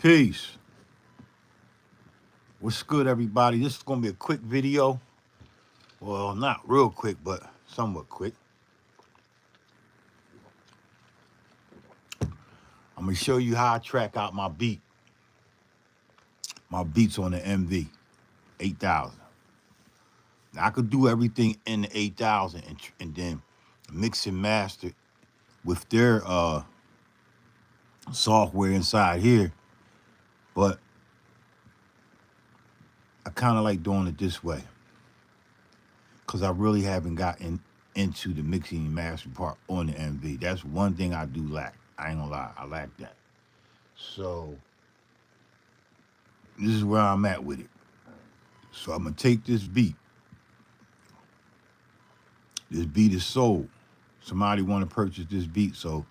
Peace. What's good, everybody? This is going to be a quick video. Well, not real quick, but somewhat quick. I'm going to show you how I track out my beats on the MV-8000. Now, I could do everything in the 8000 and then mix and master with their software inside here, but I kind of like doing it this way because I really haven't gotten into the mixing and mastering part on the MV. That's one thing I do lack. I ain't gonna lie, I lack that. So this is where I'm at with it. So I'm gonna take this beat. This beat is sold. Somebody want to purchase this beat, so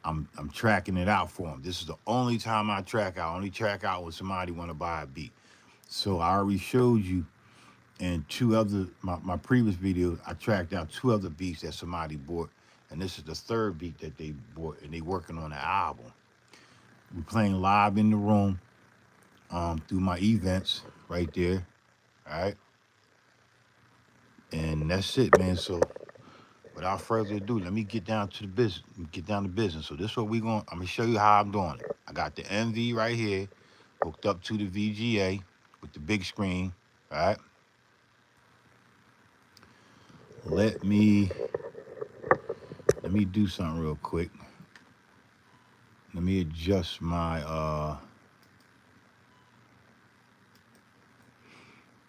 I'm tracking it out for them. This is the only time I track out. Only track out when somebody want to buy a beat. So I already showed you in my previous videos. I tracked out 2 other beats that somebody bought, and this is the 3rd beat that they bought, and they working on the album. We're playing live in the room through my events right there. All right. And that's it, man. So without further ado, let me get down to the business. So this is what I'm gonna show you how I'm doing it. I got the MV right here hooked up to the VGA with the big screen. All right. Let me do something real quick. Let me adjust my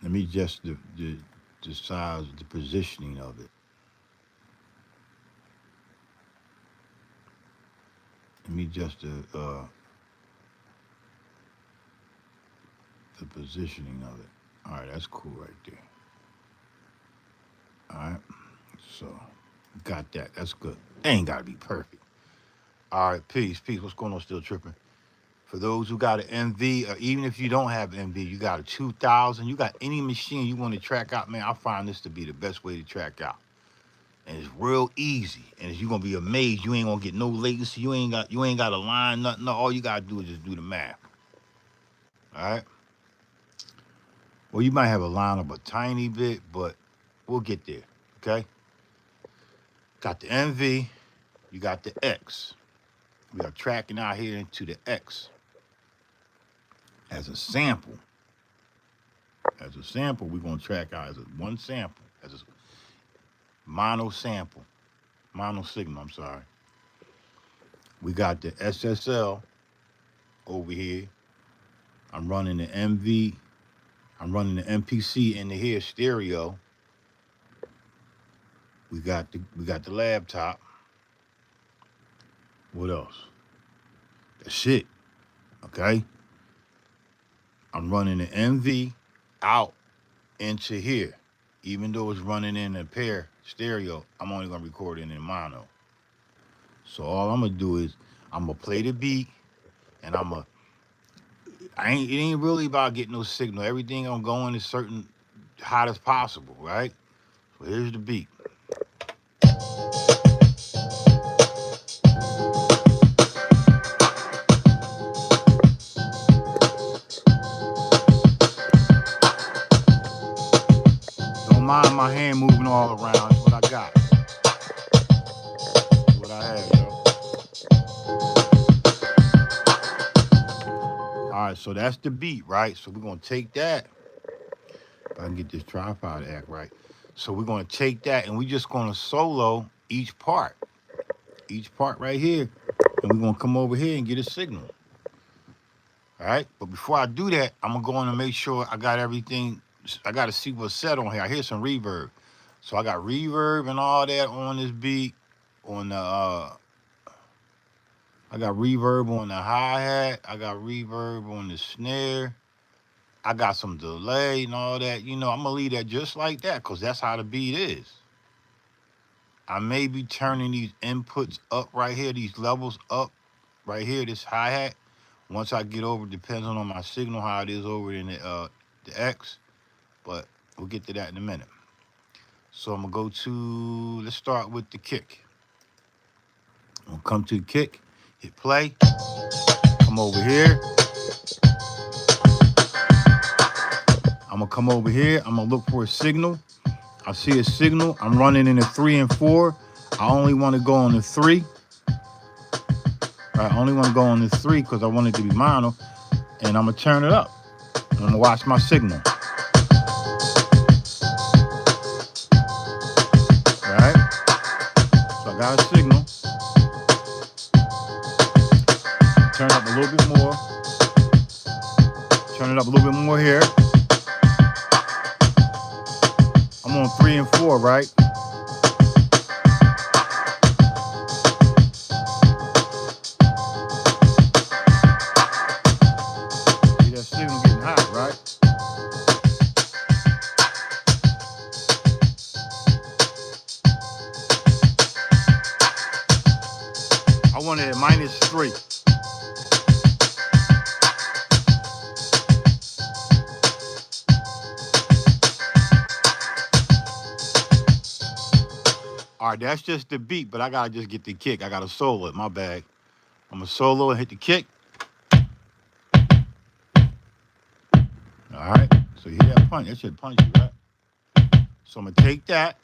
let me adjust the size, the positioning of it. Let me adjust the positioning of it. All right, that's cool right there. All right, so got that. That's good. Ain't gotta be perfect. All right, peace. What's going on? Still tripping. For those who got an MV, or even if you don't have an MV, you got a 2000, you got any machine you want to track out, man, I find this to be the best way to track out. And it's real easy. And you're gonna be amazed. You ain't gonna get no latency. You ain't got to line nothing. No, all you gotta do is just do the math. All right. Well, you might have a line up a tiny bit, but we'll get there. Okay. Got the MV. You got the X. We are tracking out here into the X as a sample. We're gonna track out as one sample, as a mono signal. I'm sorry. We got the SSL over here. I'm running the MV. I'm running the MPC into here stereo. We got the laptop. What else? That's it. Okay. I'm running the MV out into here. Even though it's running in a pair stereo, I'm only gonna record it in mono. So all I'm gonna do is I'm gonna play the beat, and it ain't really about getting no signal. Everything I'm going is certain hot as possible, right? So here's the beat. Don't mind my hand moving all around. That's what I got. That's what I have, yo. All right, so that's the beat, right? So we're gonna take that. If I can get this tripod to act right. So we're gonna take that, and we're just gonna solo each part right here, and we're gonna come over here and get a signal. All right, but before I do that, I'm gonna go in and make sure I got everything. I gotta see what's set on here. I hear some reverb, so I got reverb and all that on this beat. On the I got reverb on the hi-hat. I got reverb on the snare. I got some delay and all that. I'm gonna leave that just like that, because that's how the beat is. I may be turning these inputs up right here, these levels up right here, this hi-hat. Once I get over, depends on my signal, how it is over in the X. But we'll get to that in a minute. So I'm gonna go to, let's start with the kick. I'm gonna come to the kick, hit play, come over here. I'm gonna come over here. I'm gonna look for a signal. I see a signal. I'm running in a 3 and 4. I only want to go on the 3. Right, I only want to go on the 3 because I want it to be mono. And I'm gonna turn it up. I'm gonna watch my signal. All right. So I got a signal. Turn it up a little bit more. Turn it up a little bit more here. I'm on 3 and 4, right? See that signal getting hot, right? I want it at -3. All right, that's just the beat, but I gotta just get the kick. I gotta solo it, my bad. I'm gonna solo and hit the kick. All right, so you hear that punch? That should punch you, right? So I'm gonna take that.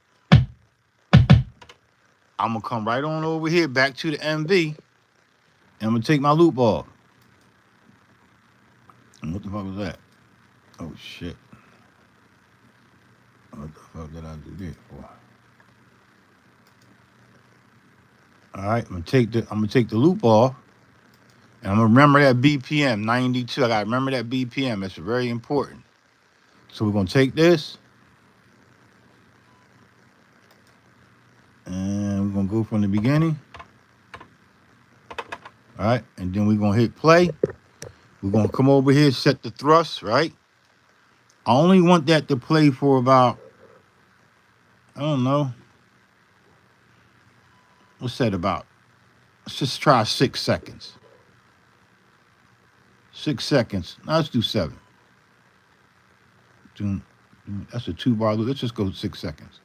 I'm gonna come right on over here back to the MV, and I'm gonna take my loop ball. And what the fuck was that? Oh shit! What the fuck did I do this for? All right, I'm gonna take the loop ball, and I'm gonna remember that BPM 92. I gotta remember that BPM. That's very important. So we're gonna take this, and we're gonna go from the beginning. All right, and then we're gonna hit play. We're gonna come over here, set the thrust, right? I only want that to play for about, I don't know. What's that about? Let's just try 6 seconds. 6 seconds. Now let's do 7. That's a 2-bar loop. Let's just go 6 seconds.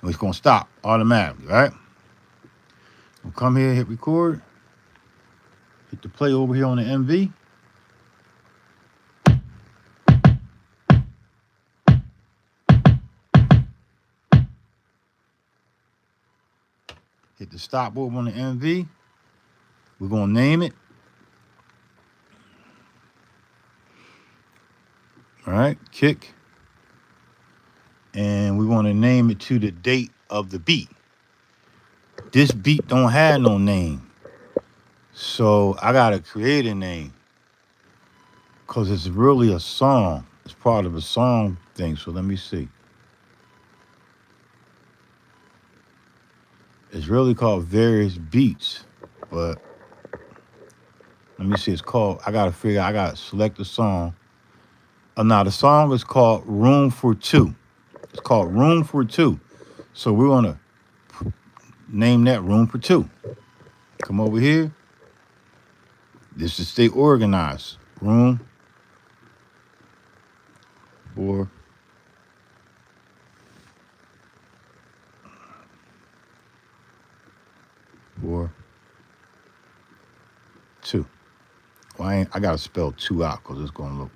And it's gonna stop automatically, right? We'll come here, hit record. Hit the play over here on the MV. Hit the stop over on the MV. We're gonna name it. All right, kick. And we want to name it to the date of the beat. This beat don't have no name. So I gotta create a name. Cause it's really a song. It's part of a song thing. So let me see. It's really called Various Beats. But let me see, it's called, I gotta select the song. Now the song is called Room for Two. It's called Room for Two. So we're gonna name that Room for Two. Come over here. This is stay organized. Room for two. Well, I gotta spell 2 out because it's gonna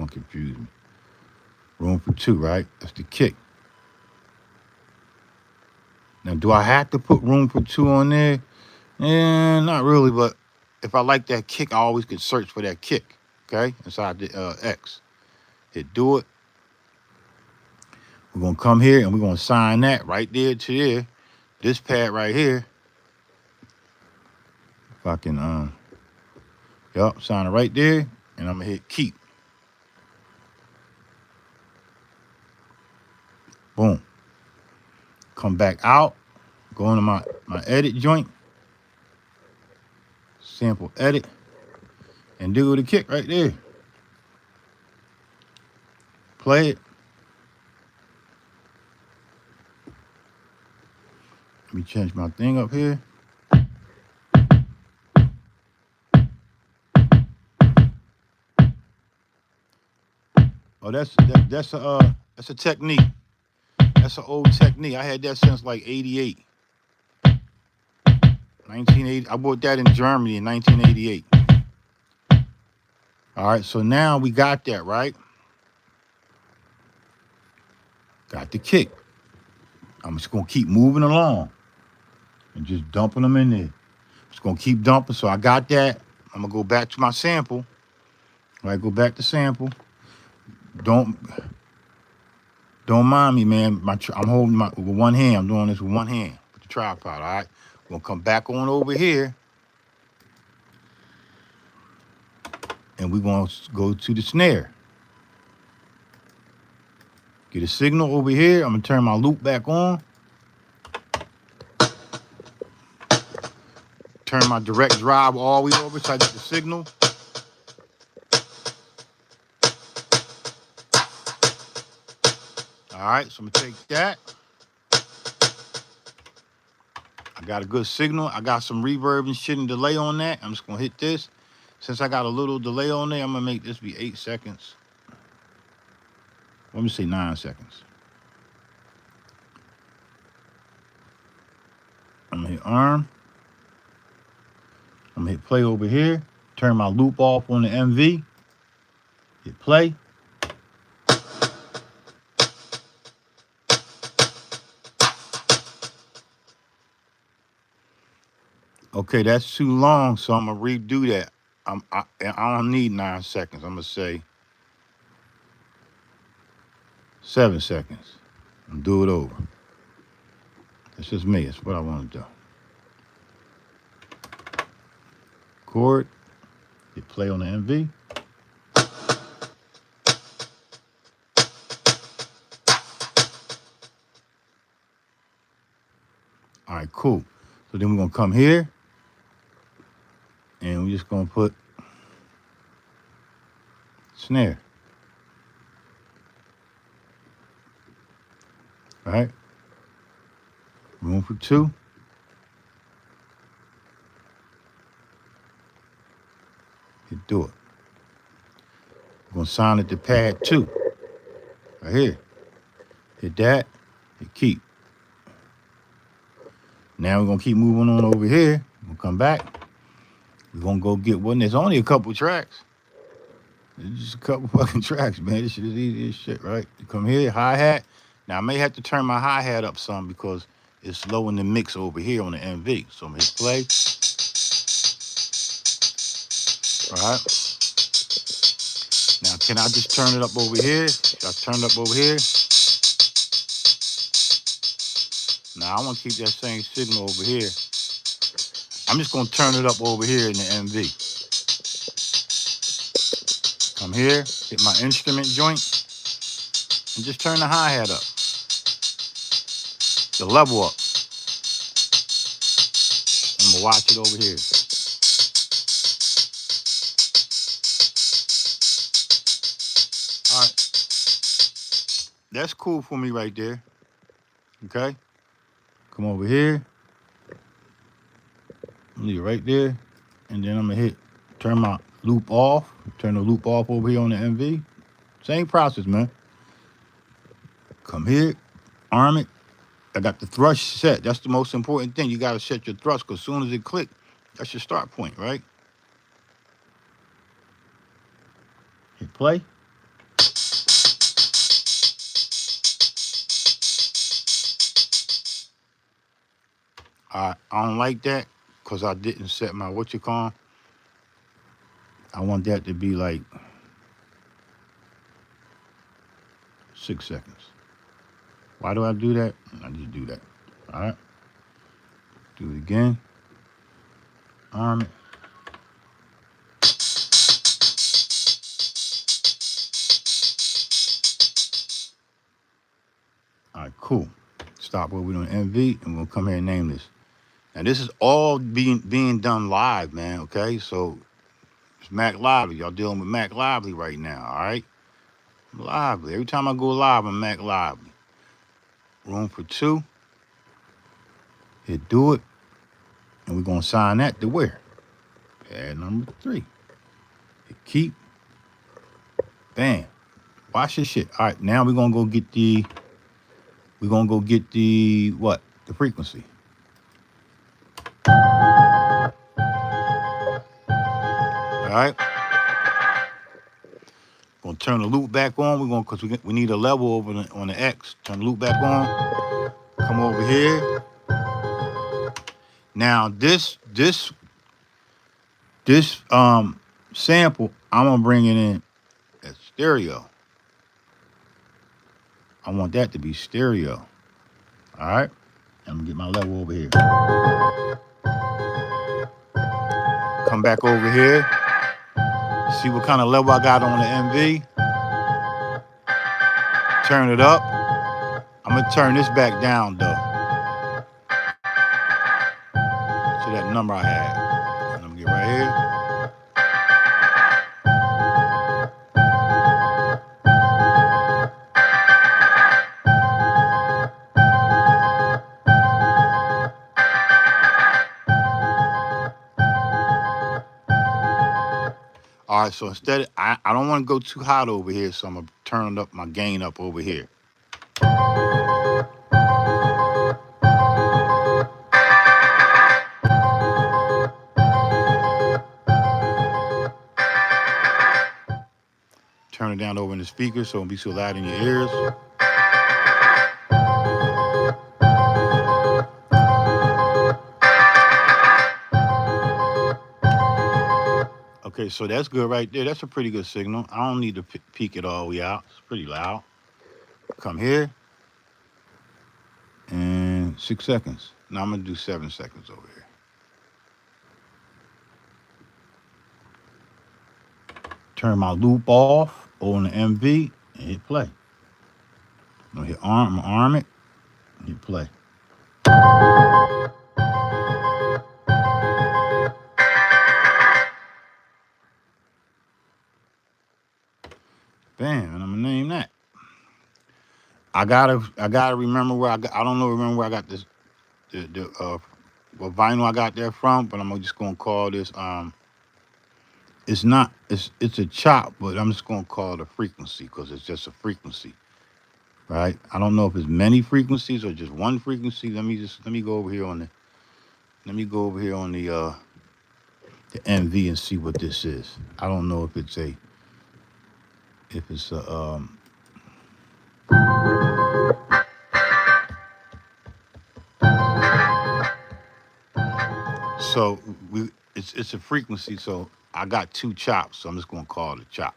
confuse me. Room for 2, right? That's the kick. Now, do I have to put room for 2 on there? Not really, but if I like that kick, I always could search for that kick, okay? Inside the X. Hit do it. We're gonna come here and we're gonna assign that right there to there. This pad right here. If I can, sign it right there, and I'm gonna hit keep. Boom. Come back out, go into my edit joint, sample edit, and do the kick right there. Play it. Let me change my thing up here. Oh, that's a technique. That's an old technique. I had that since like 88. 1980. I bought that in Germany in 1988. All right, so now we got that, right? Got the kick. I'm just gonna keep moving along and just dumping them in there. Just gonna keep dumping. So I got that. I'm gonna go back to my sample. All right, go back to sample. Don't mind me, man. I'm holding my with one hand. I'm doing this with one hand with the tripod. All right, we're gonna come back on over here, and we're gonna go to the snare. Get a signal over here. I'm gonna turn my loop back on. Turn my direct drive all the way over so I get the signal. All right, so I'm gonna take that. I got a good signal. I got some reverb and shit and delay on that. I'm just gonna hit this. Since I got a little delay on there, I'm gonna make this be 8 seconds. Let me say 9 seconds. I'm gonna hit arm. I'm gonna hit play over here. Turn my loop off on the MV. Hit play. Okay, that's too long, so I'm gonna redo that. I don't need 9 seconds. I'm gonna say 7 seconds. And do it over. That's just me. That's what I want to do. Chord. Hit play on the MV. All right, cool. So then we're gonna come here, and we're just gonna put snare. All right. Room for 2. Hit do it. We're gonna sound at the pad 2. Right here. Hit that. Hit keep. Now we're gonna keep moving on over here. We'll come back. We're gonna go get one. There's only a couple tracks. There's just a couple fucking tracks, man. This shit is easy as shit, right? You come here, hi-hat. Now I may have to turn my hi-hat up some because it's low in the mix over here on the MV. So I'm gonna hit play. All right. Now can I just turn it up over here? Should I turn it up over here? Now I want to keep that same signal over here. I'm just gonna turn it up over here in the MV. Come here, hit my instrument joint, and just turn the hi-hat up. The level up. And we'll watch it over here. All right. That's cool for me right there. Okay? Come over here. Leave it right there. And then I'm gonna turn my loop off. Turn the loop off over here on the MV. Same process, man. Come here, arm it. I got the thrush set. That's the most important thing. You gotta set your thrust, because as soon as it click, that's your start point, right? Hit play. I don't like that because I didn't set my I want that to be like 6 seconds. Why do I do that? I just do that. All right. Do it again. Arm it. All right, cool. Stop what we're doing MV, and we'll come here and name this. Now this is all being done live, man. Okay, so it's Mack Lively. Y'all dealing with Mack Lively right now. All right, Lively. Every time I go live, I'm Mack Lively. Room for 2. Hit do it, and we're gonna sign that to where? Pad number 3. Hit keep. Bam. Watch this shit. All right, now we're gonna go get the. We're gonna go get the what? The frequency. All right. Gonna turn the loop back on. We're gonna, cause we need a level over on the X. Turn the loop back on. Come over here. Now this sample, I'm gonna bring it in as stereo. I want that to be stereo. All right. I'm gonna get my level over here. Come back over here. See what kind of level I got on the MV. Turn it up. I'm gonna turn this back down though. To that number I had. And I'm gonna get right here. All right, so instead, I don't want to go too hot over here, so I'm gonna turn up my gain up over here. Turn it down over in the speaker so it won't be so loud in your ears. Okay, so that's good right there. That's a pretty good signal. I don't need to peak it all the way out. It's pretty loud. Come here. And 6 seconds. Now I'm going to do 7 seconds over here. Turn my loop off on the MV and hit play. I'm going to hit arm it and hit play. Bam, and I'm gonna name that. I gotta remember where I don't remember where I got this what vinyl I got there from, but I'm just gonna call this it's a chop, but I'm just gonna call it a frequency because it's just a frequency. Right? I don't know if it's many frequencies or just one frequency. Let me go over here on the the MV and see what this is. I don't know if it's a so it's a frequency, so I got 2 chops, so I'm just gonna call it a chop.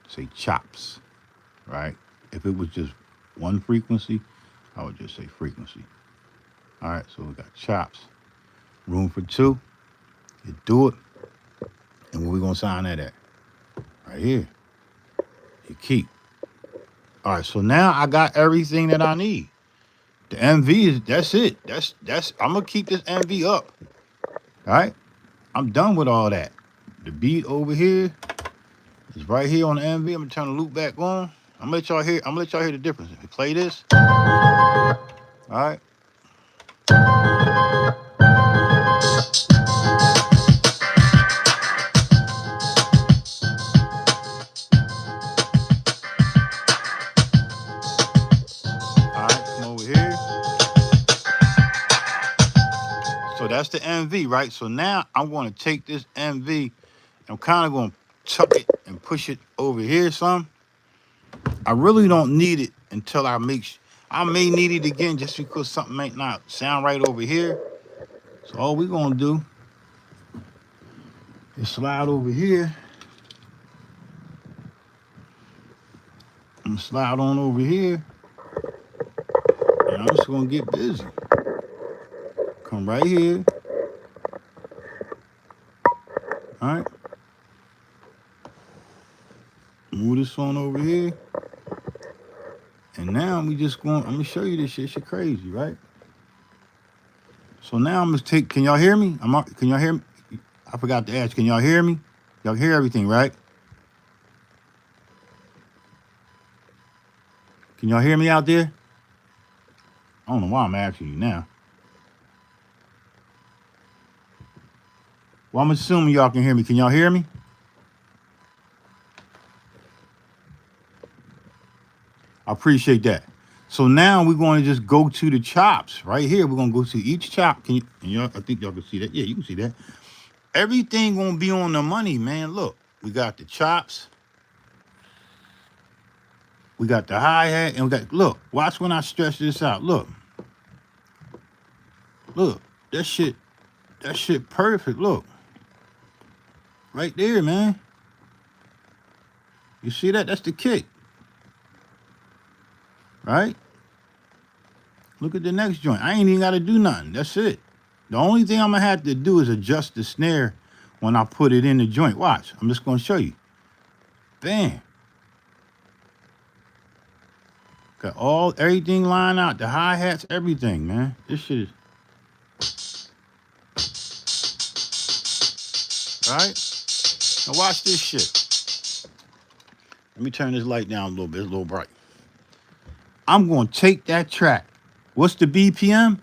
Say chops, right? If it was just one frequency, I would just say frequency. All right, so we got chops. Room for 2. You do it. And where we gonna sign that at? Right here. You keep. All right, so now I got everything that I need. The MV that's it. That's I'm gonna keep this MV up. All right, I'm done with all that. The beat over here is right here on the MV. I'm gonna turn the loop back on. I'm gonna let y'all hear the difference. If you play this, all right. So that's the MV, right? So now I'm going to take this MV, I'm kind of going to tuck it and push it over here some. I really don't need it until I may need it again just because something might not sound right over here. So all we're going to do is slide over here. I'm going to slide on over here. And I'm just going to get busy. Come right here. All right. Move this on over here. And now I'm gonna show you this shit. Shit crazy, right? So now I'm gonna take, can y'all hear me? Can y'all hear me? I forgot to ask, can y'all hear me? Y'all hear everything, right? Can y'all hear me out there? I don't know why I'm asking you now. Well, I'm assuming y'all can hear me. Can y'all hear me? I appreciate that. So now we're going to just go to the chops right here. We're going to go to each chop. I think y'all can see that. Yeah, you can see that. Everything going to be on the money, man. Look, we got the chops. We got the hi-hat, and we got, look, watch when I stretch this out. Look. Look. That shit perfect. Look. Right there, man. You see that? That's the kick. Right? Look at the next joint. I ain't even got to do nothing. That's it. The only thing I'm going to have to do is adjust the snare when I put it in the joint. Watch. I'm just going to show you. Bam. Got everything lined out. The hi-hats, everything, man. This shit is... Right? Now watch this shit. Let me turn this light down a little bit. It's a little bright. I'm going to take that track. What's the BPM?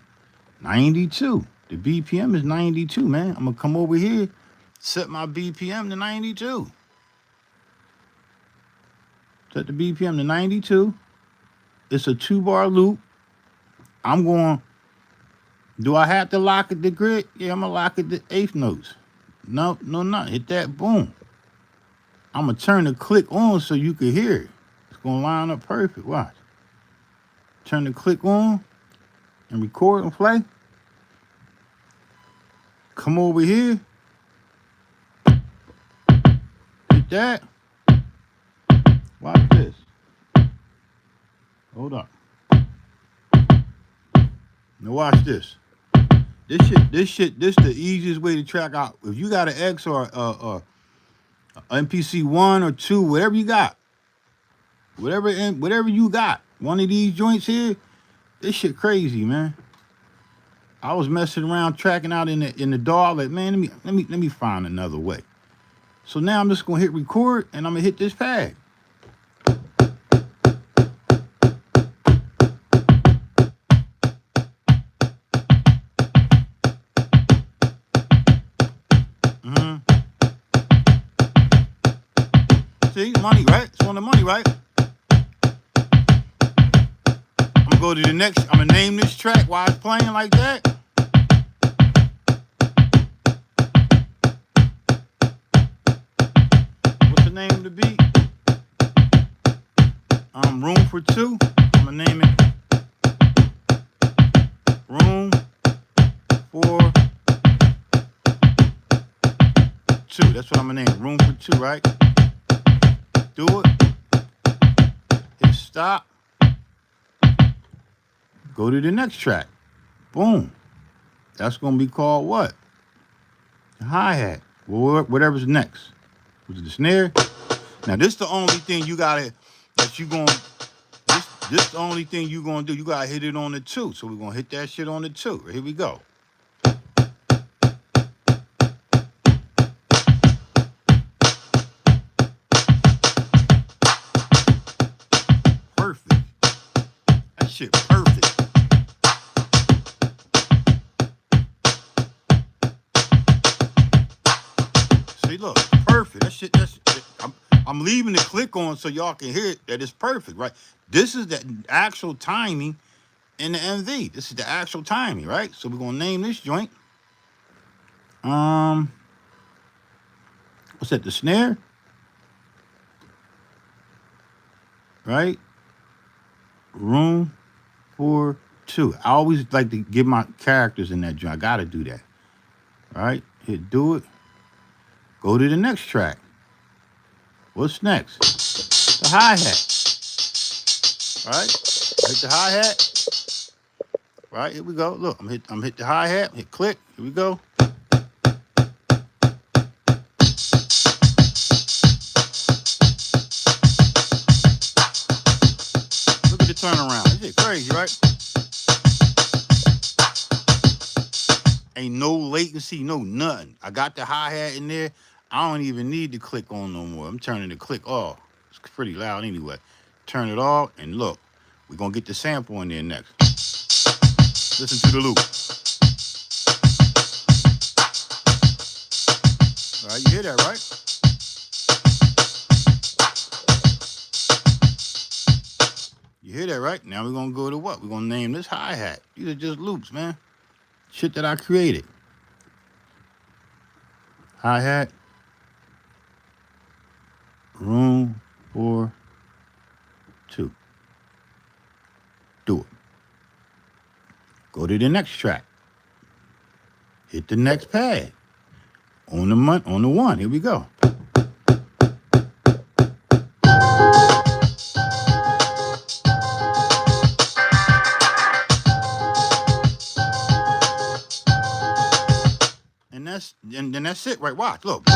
92. The BPM is 92, man. I'm going to come over here, set my BPM to 92. Set the BPM to 92. It's a 2-bar loop. I'm going, do I have to lock it to grid? Yeah, I'm going to lock it to eighth notes. No, not. Hit that, boom. I'm going to turn the click on so you can hear it. It's going to line up perfect. Watch. Turn the click on and record and play. Come over here. Hit that. Watch this. Hold up. Now watch this. This the easiest way to track out. If you got an X or MPC 1 or 2, whatever you got, whatever you got, one of these joints here, this shit crazy, man. I was messing around tracking out in the DAW, like, man, let me find another way. So now I'm just gonna hit record and I'm gonna hit this pad. See, money, right? It's on the money, right? I'm gonna go to the next. I'm gonna name this track while it's playing like that. What's the name of the beat? Room for Two. I'm gonna name it Room for Two. That's what I'm gonna name it. Room for Two, right? Do it. Hit stop. Go to the next track. Boom. That's gonna be called what? The hi-hat. Whatever's next. Was it the snare? Now this is the only thing you gotta this the only thing you gonna do. You gotta hit it on the 2. So we're gonna hit that shit on the 2. Here we go. Perfect. That shit perfect. See, look, perfect. That shit. I'm leaving the click on so y'all can hear it. That it's perfect, right? This is the actual timing in the MV. This is the actual timing, right? So we're gonna name this joint. What's that? The snare, right? Room for Two. I always like to give my characters in that joint. I gotta do that. All right, hit do it. Go to the next track. What's next? The hi-hat. All right, hit the hi-hat. Right, here we go. Look, I'm hit the hi-hat, hit click. Here we go. Look at the turnaround. This is crazy, right? Ain't no latency, no nothing. I got the hi-hat in there. I don't even need to click on no more. I'm turning the click off. It's pretty loud anyway. Turn it off, and look, we're gonna get the sample in there next. Listen to the loop. All right, you hear that, right? You hear that, right? Now we're gonna go to what? We're gonna name this hi-hat. These are just loops, man. Shit that I created. Hi-hat. Room for 2. Do it. Go to the next track. Hit the next pad. On the 1. Here we go. And then that's it, right? Watch, look, boom.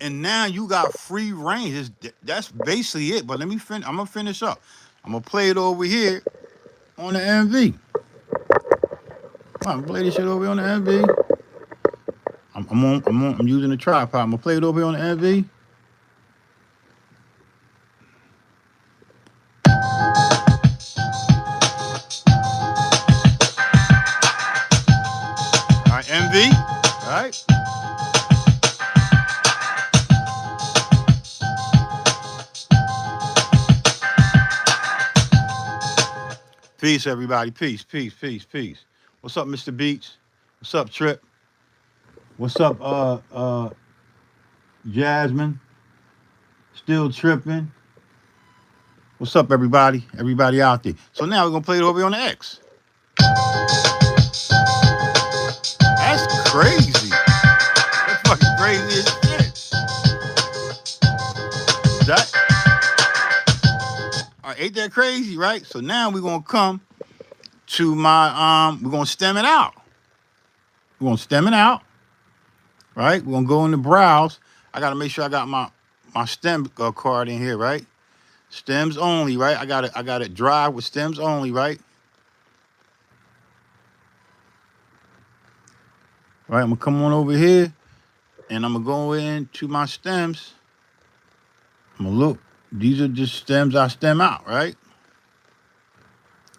And now you got free range. That's basically it. But let me finish. I'm gonna finish up. I'm gonna play it over here on the MV. I'm gonna play this shit over here on the MV. I'm using the tripod. I'm gonna play it over here on the MV. All right, MV. All right. Peace, everybody. Peace, peace, peace, peace. What's up, Mr. Beats? What's up, Trip? What's up, Jasmine? Still tripping. What's up, everybody? Everybody out there. So now we're gonna play it over here on the X. That's crazy. That's fucking crazy as shit. That, all right, ain't that crazy, right? So now we're gonna come to my we're gonna stem it out. We're gonna stem it out, right? We're gonna go in the browse. I gotta make sure I got my stem card in here, right? Stems only, right? I got it drive with stems only, right? Right, I'm gonna come on over here and I'm gonna go into my stems. I'm gonna look. These are just stems I stem out, right?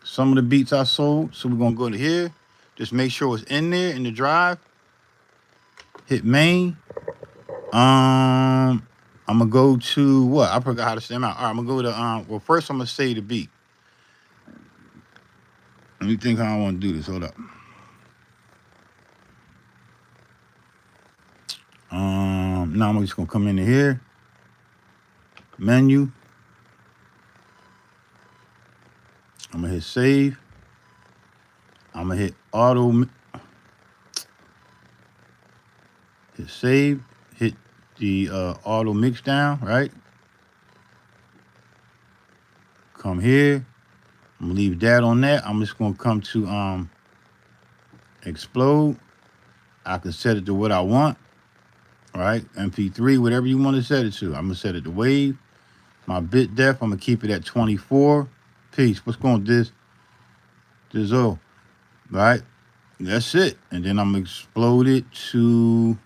Some of the beats I sold. So we're gonna go to here. Just make sure it's in there in the drive. Hit main. I'm gonna go to what? I forgot how to stem out. All right, I'm gonna go to well, first I'm gonna say the beat. Let me think how I want to do this. Hold up. Now I'm just gonna come into here. Menu. I'm gonna hit save. I'm gonna hit auto. Hit save. Hit the auto mix down, right? Come here. I'm gonna leave that on that. I'm just gonna come to explode. I can set it to what I want. All right, MP3, whatever you want to set it to. I'm gonna set it to wave. My bit depth, I'm gonna keep it at 24. Peace. What's going this? All right. That's it. And then I'm gonna explode it to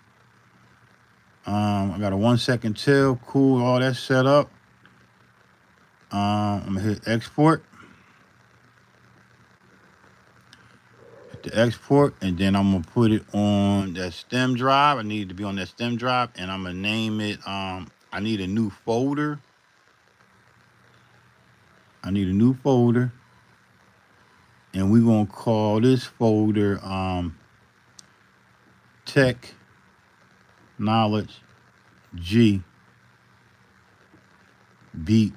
I got a 1 second tail. Cool, all that set up. I'm gonna hit export. Hit the export, and then I'm gonna put it on that stem drive. I need it to be on that stem drive, and I'm gonna name it. I need a new folder. And we're gonna call this folder Tech Knowledge G Beat.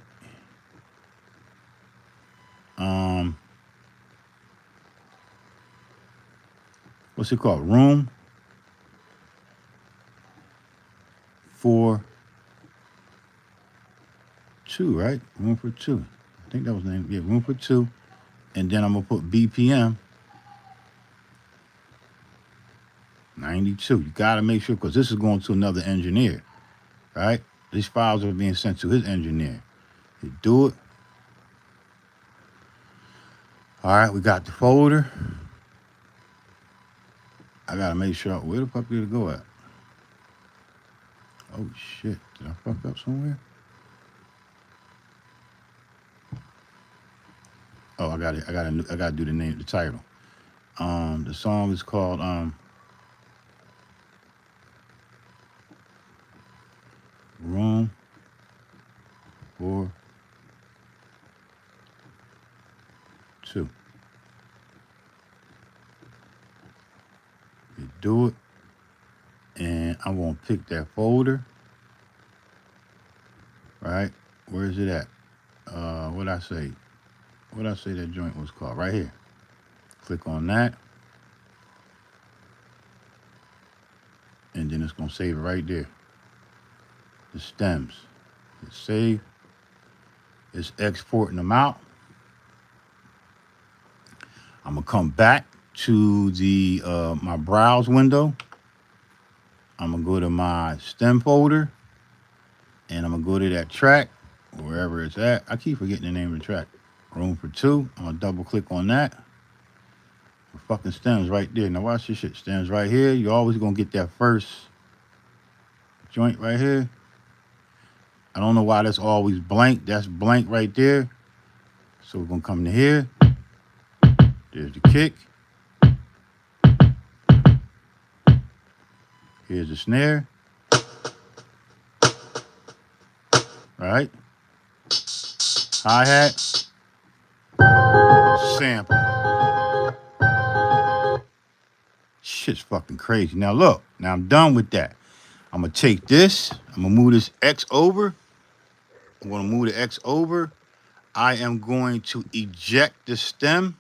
What's it called? Room for 2, right? Room for 2. I think that was the name. Yeah, room for 2. And then I'm gonna put BPM 92. You gotta make sure, because this is going to another engineer, right? These files are being sent to his engineer. You do it. All right, we got the folder. I gotta make sure. Where the fuck did it go at? Oh shit! Did I fuck up somewhere? Oh, I got it. I gotta do the name, the title. The song is called Room for 2. do it. And I'm gonna pick that folder. Right? Where is it at? What I say? What I say that joint was called? Right here. Click on that. And then it's gonna save it right there. The stems. It's saved. It's exporting them out. I'm gonna come back to the my browse window. I'm gonna go to my stem folder, and I'm gonna go to that track, wherever it's at. I keep forgetting the name of the track. Room for two. I'm gonna double click on that. The fucking stems right there. Now watch this shit. Stems right here. You're always gonna get that first joint right here. I don't know why that's always blank. That's blank right there. So we're gonna come to here. There's the kick. Here's the snare. Right? Hi-hat. Sample. Shit's fucking crazy. Now look, now I'm done with that. I'm gonna take this, I'm gonna move this X over. I'm gonna move the X over. I am going to eject the stem.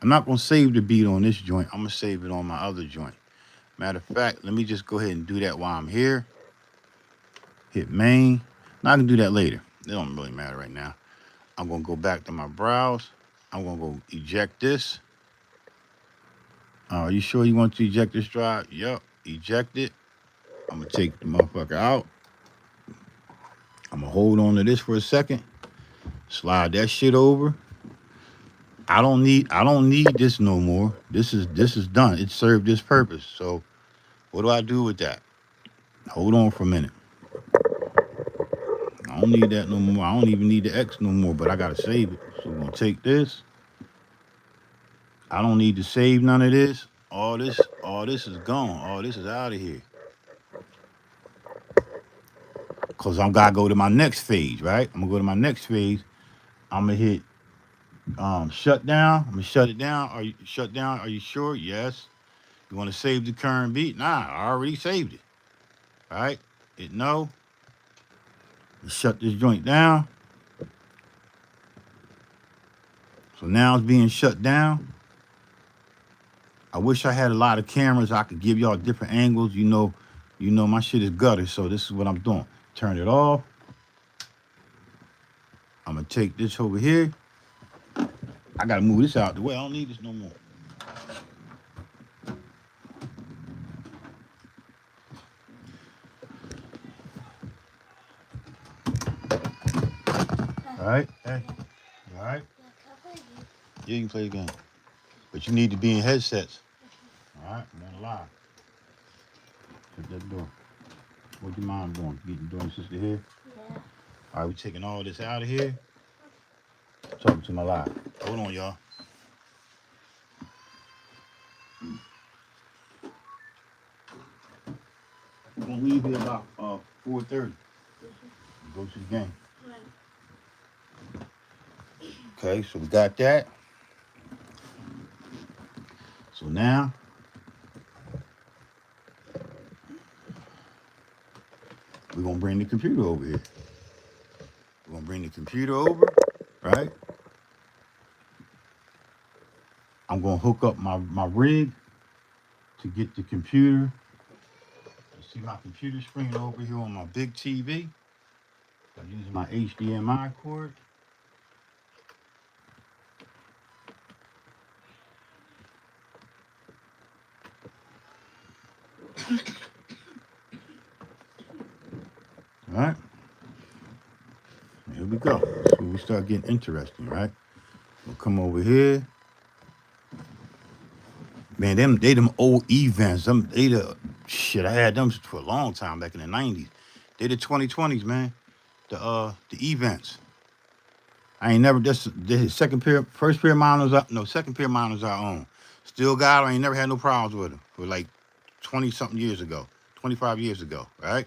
I'm not gonna save the beat on this joint. I'm gonna save it on my other joint. Matter of fact, let me just go ahead and do that while I'm here. Hit main. Now I can do that later. It don't really matter right now. I'm gonna go back to my browse. I'm gonna go eject this. Are you sure you want to eject this drive? Yep, eject it. I'm gonna take the motherfucker out. I'm gonna hold on to this for a second. Slide that shit over. I don't need this no more. This is done. It served this purpose. So what do I do with that? Hold on for a minute. I don't need that no more. I don't even need the X no more, but I gotta save it. So we're gonna take this. I don't need to save none of this. All this is gone. All this is out of here. Cause I'm gotta go to my next phase, right? I'm gonna go to my next phase. I'm gonna hit shut down. I'm gonna shut it down. Are you shut down? Are you sure? Yes. You want to save the current beat? Nah, I already saved it. All right. Hit no. Let's shut this joint down. So now it's being shut down. I wish I had a lot of cameras. I could give y'all different angles. You know, my shit is gutter. So this is what I'm doing. Turn it off. I'm gonna take this over here. I gotta move this out the way. I don't need this no more. All right. Hey. All right. Yeah, you can play the game. But you need to be in headsets. All right. I'm not alive. Shut that door. What your mom doing? Getting doing sister here? Yeah. All right, we taking all this out of here. Talking to my live. Hold on, y'all. We're gonna leave here about 4:30. Go to the game. Okay, so we got that. So now we're gonna bring the computer over here. We're gonna bring the computer over, right? I'm gonna hook up my rig to get the computer. You see my computer screen over here on my big TV. I'm using my HDMI cord. All right. Here we go. So we start getting interesting, right? We'll come over here. Man, them old events. They the shit. I had them for a long time back in the 90s. They the 2020s, man. The events. I ain't never this first pair of monitors. No, second pair of monitors I own. Still got them. I ain't never had no problems with them for like 20 something years ago, 25 years ago, right?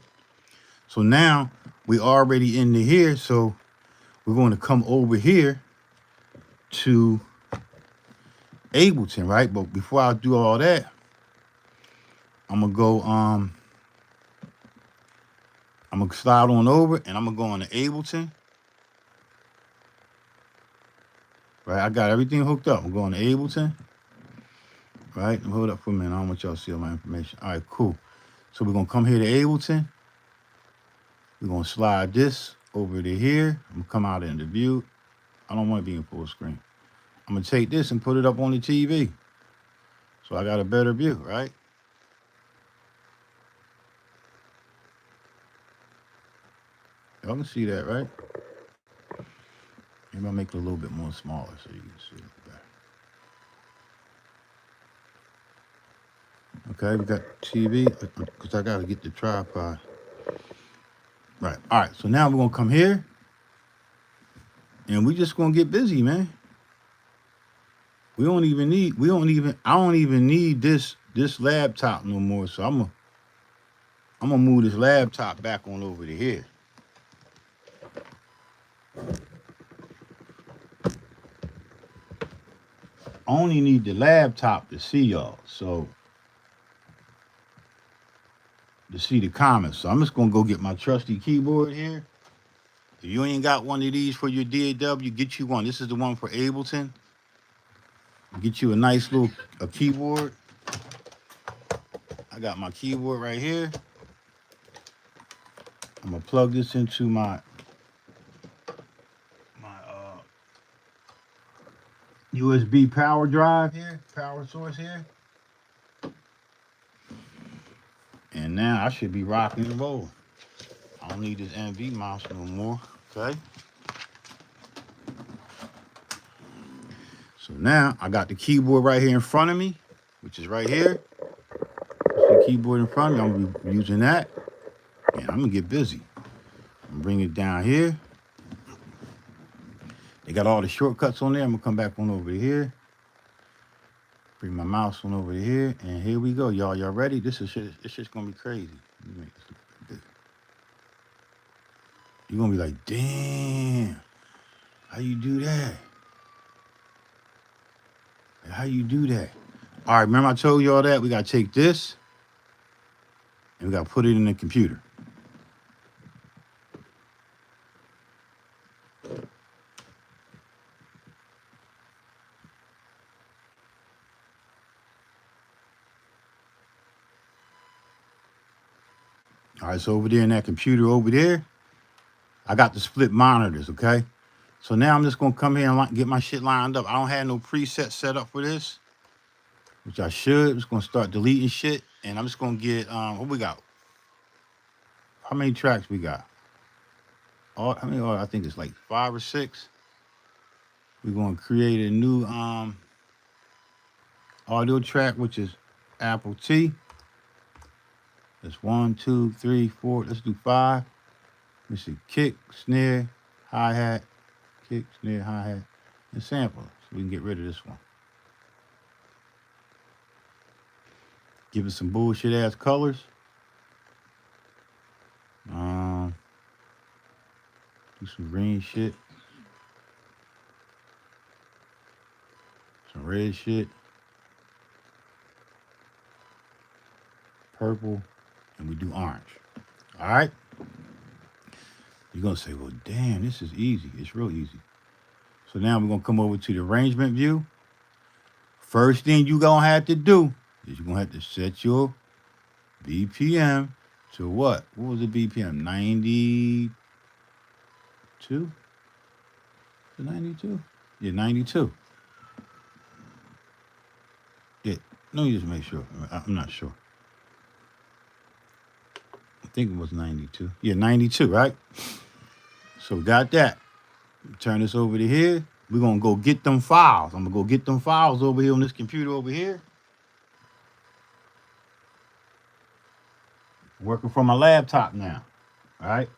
So now we already into here. So we're going to come over here to Ableton, right? But before I do all that, I'm gonna go I'm gonna slide on over and I'm gonna go on the Ableton. Right, I got everything hooked up. I'm going to Ableton. Right, hold up for a minute. I don't want y'all to see all my information. All right, cool. So we're gonna come here to Ableton. We're gonna slide this over to here. I'm gonna come out in the view. I don't want to be in full screen. I'm gonna take this and put it up on the TV. So I got a better view, right? Y'all can see that, right? Maybe I'll make it a little bit more smaller so you can see it better. Okay, we got TV, because I gotta get the tripod. Right, all right, so now we're gonna come here and we just gonna get busy, man. I don't even need this laptop no more. So I'm gonna move this laptop back on over to here. I only need the laptop to see y'all. So to see the comments. So I'm just gonna go get my trusty keyboard here. If you ain't got one of these for your DAW, get you one. This is the one for Ableton. Get you a nice little keyboard. I got my keyboard right here. I'm gonna plug this into my USB power drive here, power source here. And now I should be rocking and rolling. I don't need this MV mouse no more, okay? So now I got the keyboard right here in front of me, which is right here. That's the keyboard in front of me. I'm gonna be using that. And I'm gonna get busy. I'm gonna bring it down here. They got all the shortcuts on there. I'm gonna come back on over here. Bring my mouse on over here. And here we go, y'all. Y'all ready? This just gonna be crazy. You're gonna be like, damn, how you do that? How you do that? All right, remember I told y'all that? We gotta take this and we gotta put it in the computer. All right, so over there in that computer over there, I got the split monitors, okay? So now I'm just gonna come here and get my shit lined up. I don't have no preset set up for this, which I should. I'm just gonna start deleting shit, and I'm just gonna get, what we got? How many tracks we got? I think it's like 5 or 6. We're gonna create a new audio track, which is Apple T. That's 1, 2, 3, 4. Let's do 5. Let me see. Kick, snare, hi-hat, kick, snare, hi-hat, and sample. So we can get rid of this one. Give it some bullshit ass colors. Do some green shit. Some red shit. Purple. And we do orange. All right? You're going to say, well, damn, this is easy. It's real easy. So now we're going to come over to the arrangement view. First thing you're going to have to do is you're going to have to set your BPM to what? What was the BPM? 92? 92? Yeah, 92. Yeah, let me just make sure. I'm not sure. I think it was 92. Yeah, 92, right? So we got that. Turn this over to here. We're going to go get them files. I'm going to go get them files over here on this computer over here. Working from my laptop now. All right.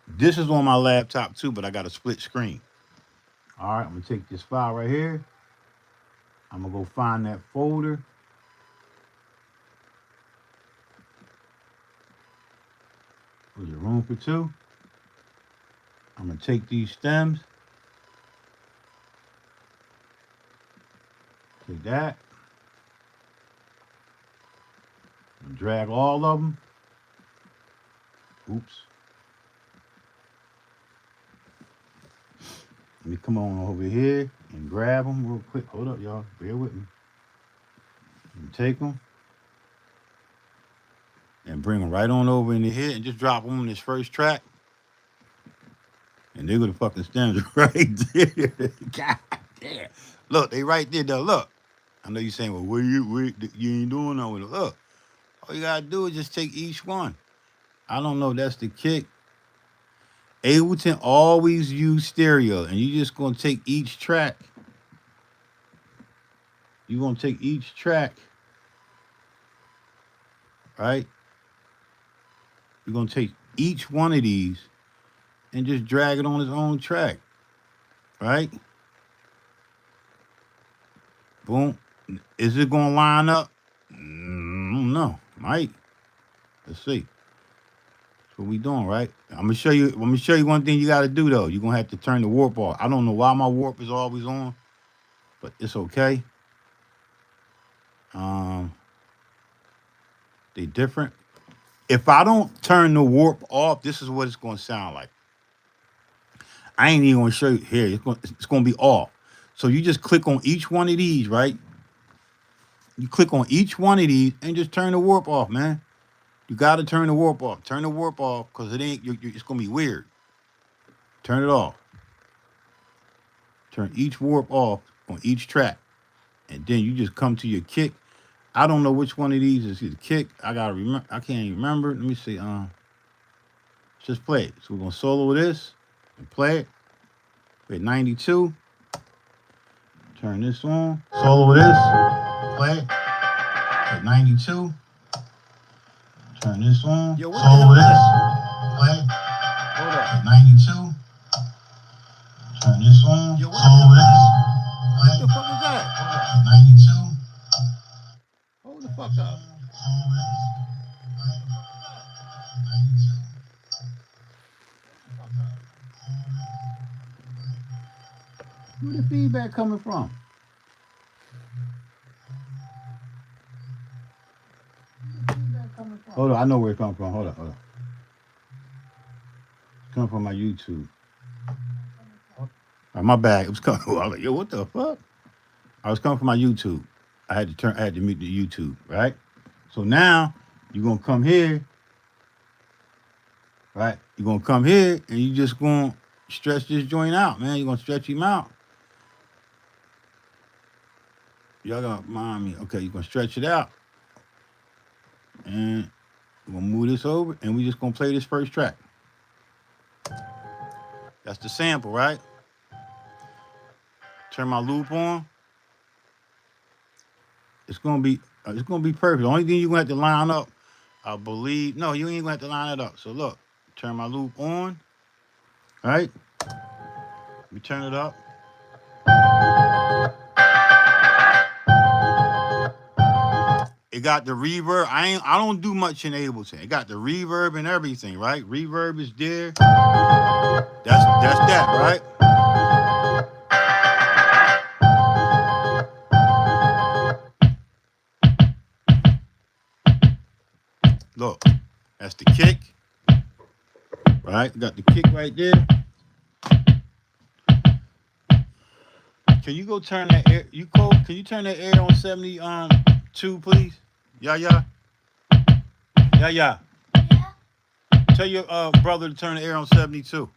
This is on my laptop too, but I got a split screen. All right. I'm going to take this file right here. I'm going to go find that folder. Was it room for 2? I'm going to take these stems. Take Take that. And drag all of them. Oops. Let me come on over here and grab them real quick. Hold up, y'all. Bear with me. And take them and bring them right on over in the head and just drop them on this first track. And they're gonna fucking stand right there. God damn. Look, they right there though. Look. I know you're saying, well, you ain't doing nothing with it. Look. All you gotta do is just take each one. I don't know, that's the kick. Ableton always use stereo, and you just gonna take each track. You're gonna take each track, right? You're gonna take each one of these and just drag it on its own track, right? Boom. Is it gonna line up? No, might. Let's see. That's what we doing, right? I'm gonna show you one thing you gotta do though. You're gonna have to turn the warp off. I don't know why my warp is always on, but it's okay. They different. If I don't turn the warp off, this is what it's gonna sound like. I ain't even gonna show you here. It's gonna be off. So you just click on each one of these, right? You click on each one of these and just turn the warp off, man. You gotta turn the warp off. Turn the warp off because it ain't. It's gonna be weird. Turn it off. Turn each warp off on each track, and then you just come to your kick. I don't know which one of these is the kick. I gotta remember. I can't even remember. Let me see. Just play it. So we're gonna solo this and play it. We're at 92. Turn this on. Solo this. Play it. We're at 92. Turn this on. Yo, solo this. Play it. Hold up. At 92. Turn this on. Yo, solo this. Play it. What the fuck is that? At 92. Hold the fuck up. Where the feedback coming from? Hold on, I know where it comes from. Hold on. It's coming from my YouTube. My bad. It was coming. I was like, yo, what the fuck? I was coming from my YouTube. I had to mute the YouTube, right? So now you're gonna come here, right? You're gonna come here and you just gonna stretch this joint out, man. You're gonna stretch him out. Y'all gonna mind me. Okay, you're gonna stretch it out. And we're gonna move this over and we just gonna play this first track. That's the sample, right? Turn my loop on. It's gonna be perfect. The only thing you're gonna have to line up, I believe. No, you ain't gonna have to line it up. So look, turn my loop on. Right? We turn it up. It got the reverb. I don't do much in Ableton. It got the reverb and everything, right? Reverb is there. That's that, right? Look, that's the kick. Right? Got the kick right there. Can you go turn that air? Can you turn that air on 72, please? Yeah. Tell your brother to turn the air on 72.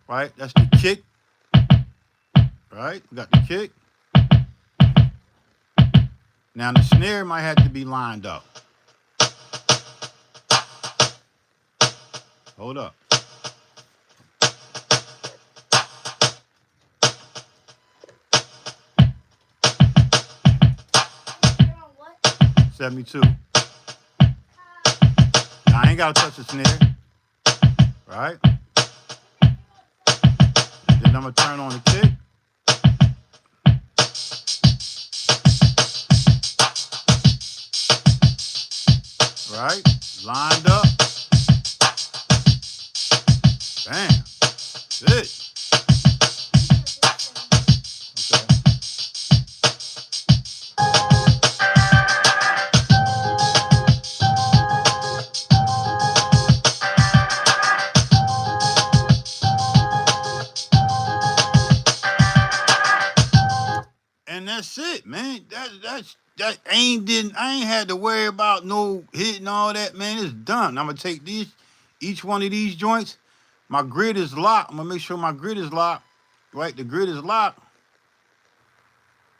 Right? That's the kick. Right? We got the kick. Now the snare might have to be lined up. Hold up. What? 72. Now I ain't gotta touch the snare. Right? Then I'm gonna turn on the kick. Right? Lined up. Bam. Good. Okay. That ain't I ain't had to worry about no hitting all that, man. It's done. I'm gonna take each one of these joints. My grid is locked. I'm gonna make sure my grid is locked. Right, the grid is locked.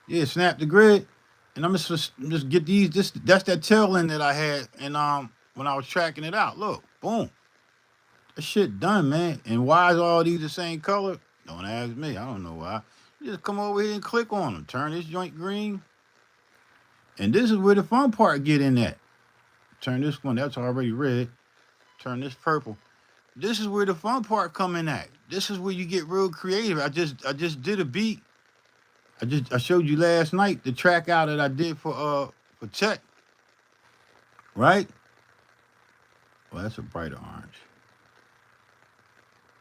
Yeah, snap the grid, and I'm just get these. That's that tail end that I had, and when I was tracking it out. Look, boom, that shit done, man. And why is all these the same color? Don't ask me. I don't know why. You just come over here and click on them. Turn this joint green, and this is where the fun part get in at. Turn this one. That's already red. Turn this purple. This is where the fun part come in at. This is where you get real creative. I just did a beat. I showed you last night the track out that I did for Tech, right? Well, that's a brighter orange.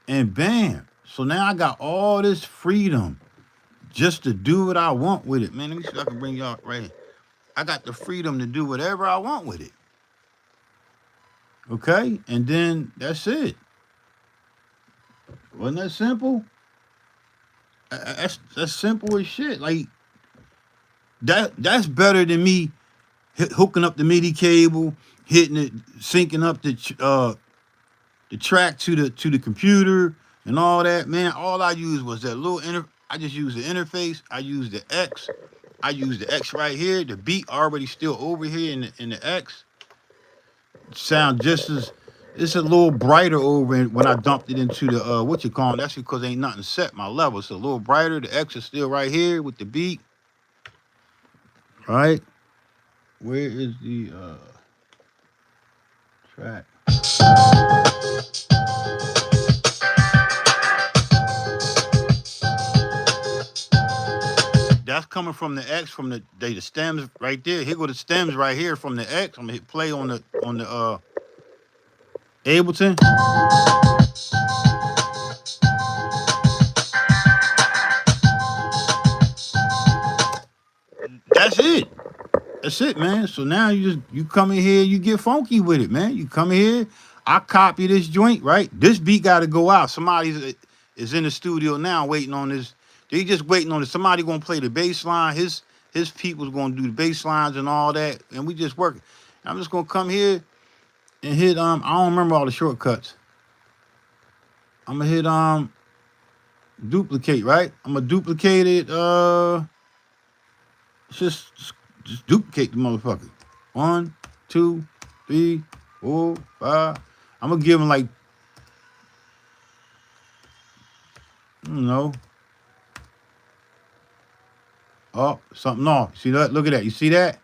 And bam. So now I got all this freedom just to do what I want with it. Man, let me see if I can bring y'all right here. I got the freedom to do whatever I want with it. Okay? And then that's it. Wasn't that simple? That's simple as shit. Like that's better than me hooking up the MIDI cable, hitting it, syncing up the track to the computer and all that. Man, all I used was that little I just used the interface. I used the X. I used the X right here. The beat already still over here in the X. Sound just as it's a little brighter over when I dumped it into the what you call it. That's because ain't nothing set my level. It's a little brighter. The X is still right here with the beat. Right? Where is the track? That's coming from the X from the stems right there. Here go the stems right here from the X. I'm gonna hit play on the Ableton. That's it. That's it, man. So now you come in here, you get funky with it, man. You come in here, I copy this joint, right? This beat got to go out. Somebody is in the studio now waiting on this. They just waiting on it. Somebody gonna play the bass line. His people's gonna do the bass lines and all that, and we just work. I'm just gonna come here and hit I don't remember all the shortcuts. I'm gonna hit duplicate, right? I'm gonna duplicate it. Just duplicate the motherfucker. 1, 2, 3, 4, 5. I'm gonna give him like, I don't know. Oh, something off. See that? Look at that. You see that?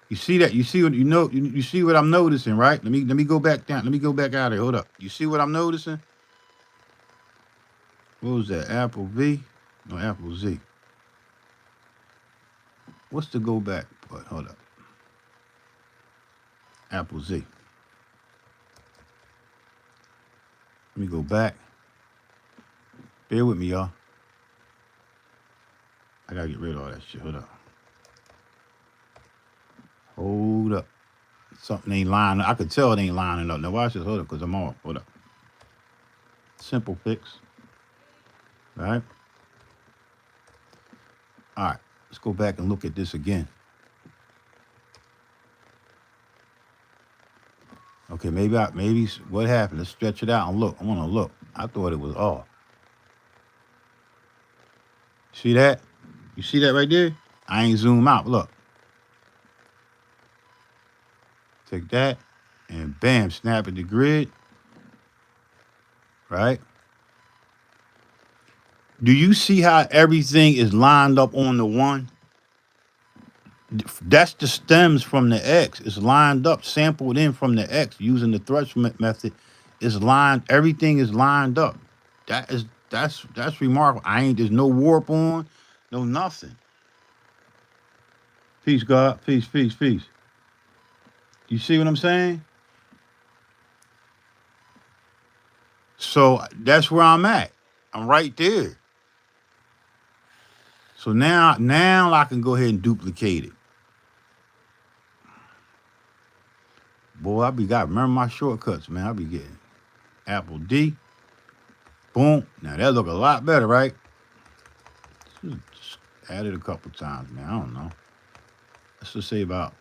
You see that? You see what you know? You see what I'm noticing, right? Let me go back down. Let me go back out of here. Hold up. You see what I'm noticing? What was that? Apple V? No, Apple Z. What's the go back? But hold up. Apple Z. Let me go back. Bear with me, y'all. I gotta get rid of all that shit. Hold up. Hold up. Something ain't lining. I could tell it ain't lining up. Now watch this. Hold up, because I'm off. Hold up. Simple fix. All right. All right. Let's go back and look at this again. Okay, maybe what happened? Let's stretch it out and look. I want to look. I thought it was off. See that? You see that right there? I ain't zoom out. Look. Take that and bam, snap at the grid. Right? Do you see how everything is lined up on the one? That's the stems from the X. It's lined up, sampled in from the X using the thrush method. It's lined. Everything is lined up. That's remarkable. There's no warp on, no nothing. Peace, God. Peace, peace, peace. You see what I'm saying? So that's where I'm at. I'm right there. So now I can go ahead and duplicate it. Boy, remember my shortcuts, man. I be getting Apple D. Boom. Now that look a lot better, right? Just add it a couple times, man. I don't know. let's just say about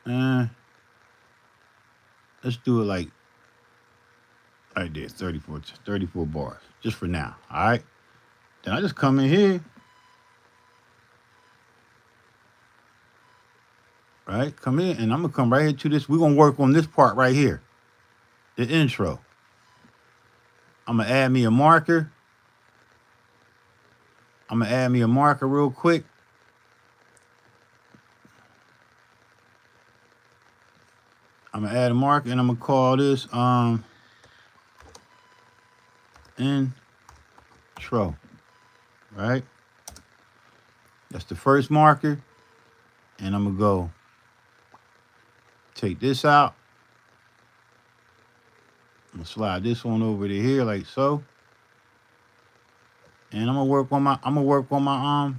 uh, let's do it like right there, 34 bars, just for now. All right. Then I just come in here, right? Come in, and I'm gonna come right here to this. We're gonna work on this part right here, the intro. I'm gonna add me a marker. I'm gonna add me a marker real quick. I'm gonna add a marker, and I'm gonna call this intro, right? That's the first marker, and I'm gonna go take this out. I'm gonna slide this one over to here like so, and I'm gonna work on my I'm gonna work on my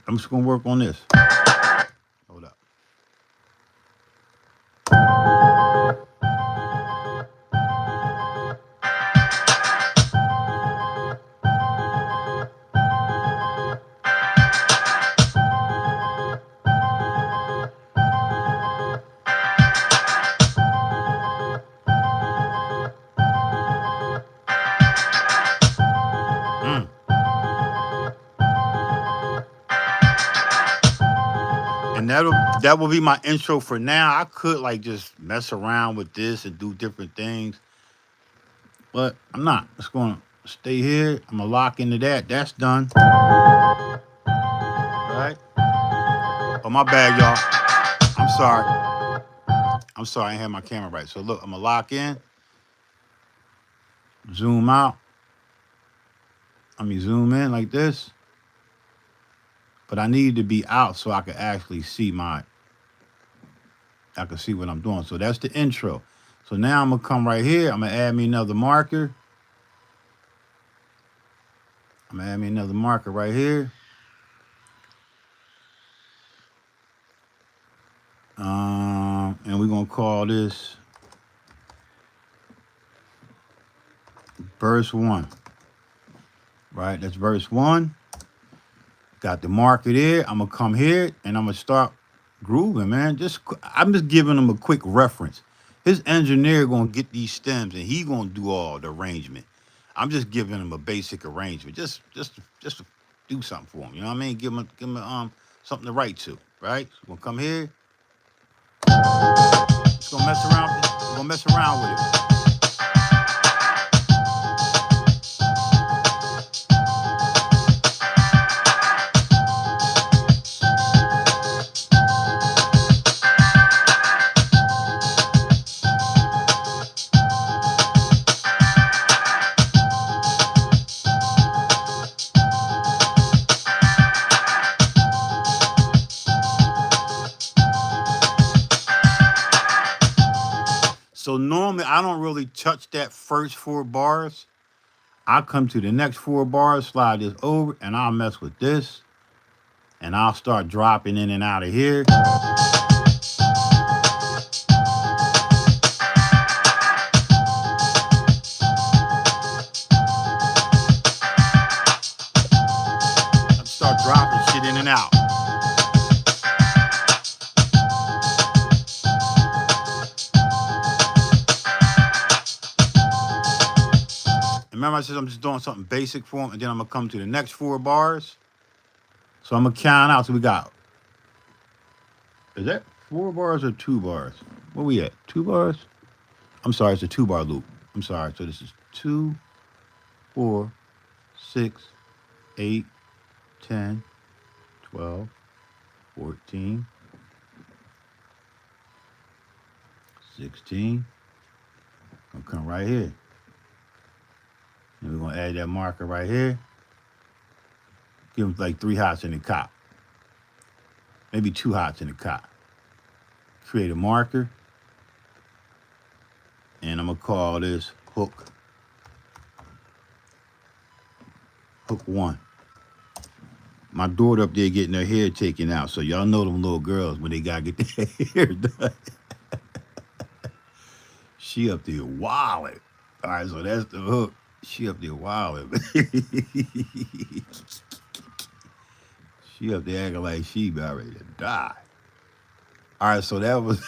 I'm just gonna work on this. Hold up. Mm. And that will be my intro for now. I could like just mess around with this and do different things, but I'm not. It's gonna stay here. I'm gonna lock into that. That's done. Right? Oh, my bad, y'all. I'm sorry. I'm sorry, I ain't have my camera right. So look, I'm gonna lock in, zoom out. I mean, zoom in like this. But I need to be out so I can actually see I can see what I'm doing. So that's the intro. So now I'm gonna come right here. I'm gonna add me another marker. I'm gonna add me another marker right here. And we're gonna call this verse 1. Right? That's verse 1. Got the marker there. I'm gonna come here and I'm gonna start grooving, man. I'm just giving him a quick reference. His engineer gonna get these stems and he gonna do all the arrangement. I'm just giving him a basic arrangement, just to do something for him. You know what I mean? Give him something to write to, right? So we're gonna come here. Just gonna mess around. We're gonna mess around with it. So normally I don't really touch that first 4 bars. I'll come to the next 4 bars, slide this over, and I'll mess with this. And I'll start dropping in and out of here. I'll start dropping shit in and out. Remember I said I'm just doing something basic for him, and then I'm gonna come to the next 4 bars. So I'm gonna count out. So we got, is that 4 bars or 2 bars? Where we at? 2 bars? I'm sorry, it's a 2-bar loop. I'm sorry. So this is 2, 4, 6, 8, 10, 12, 14, 16. I'm gonna come right here. And we're gonna add that marker right here. Give him like 3 hots in the cop. Maybe 2 hots in the cop. Create a marker. And I'm gonna call this hook 1. My daughter up there getting her hair taken out. So y'all know them little girls when they gotta get their hair done. She up there wilding. All right, so that's the hook. She up there wilding. She up there acting like she about ready to die. All right, so that was.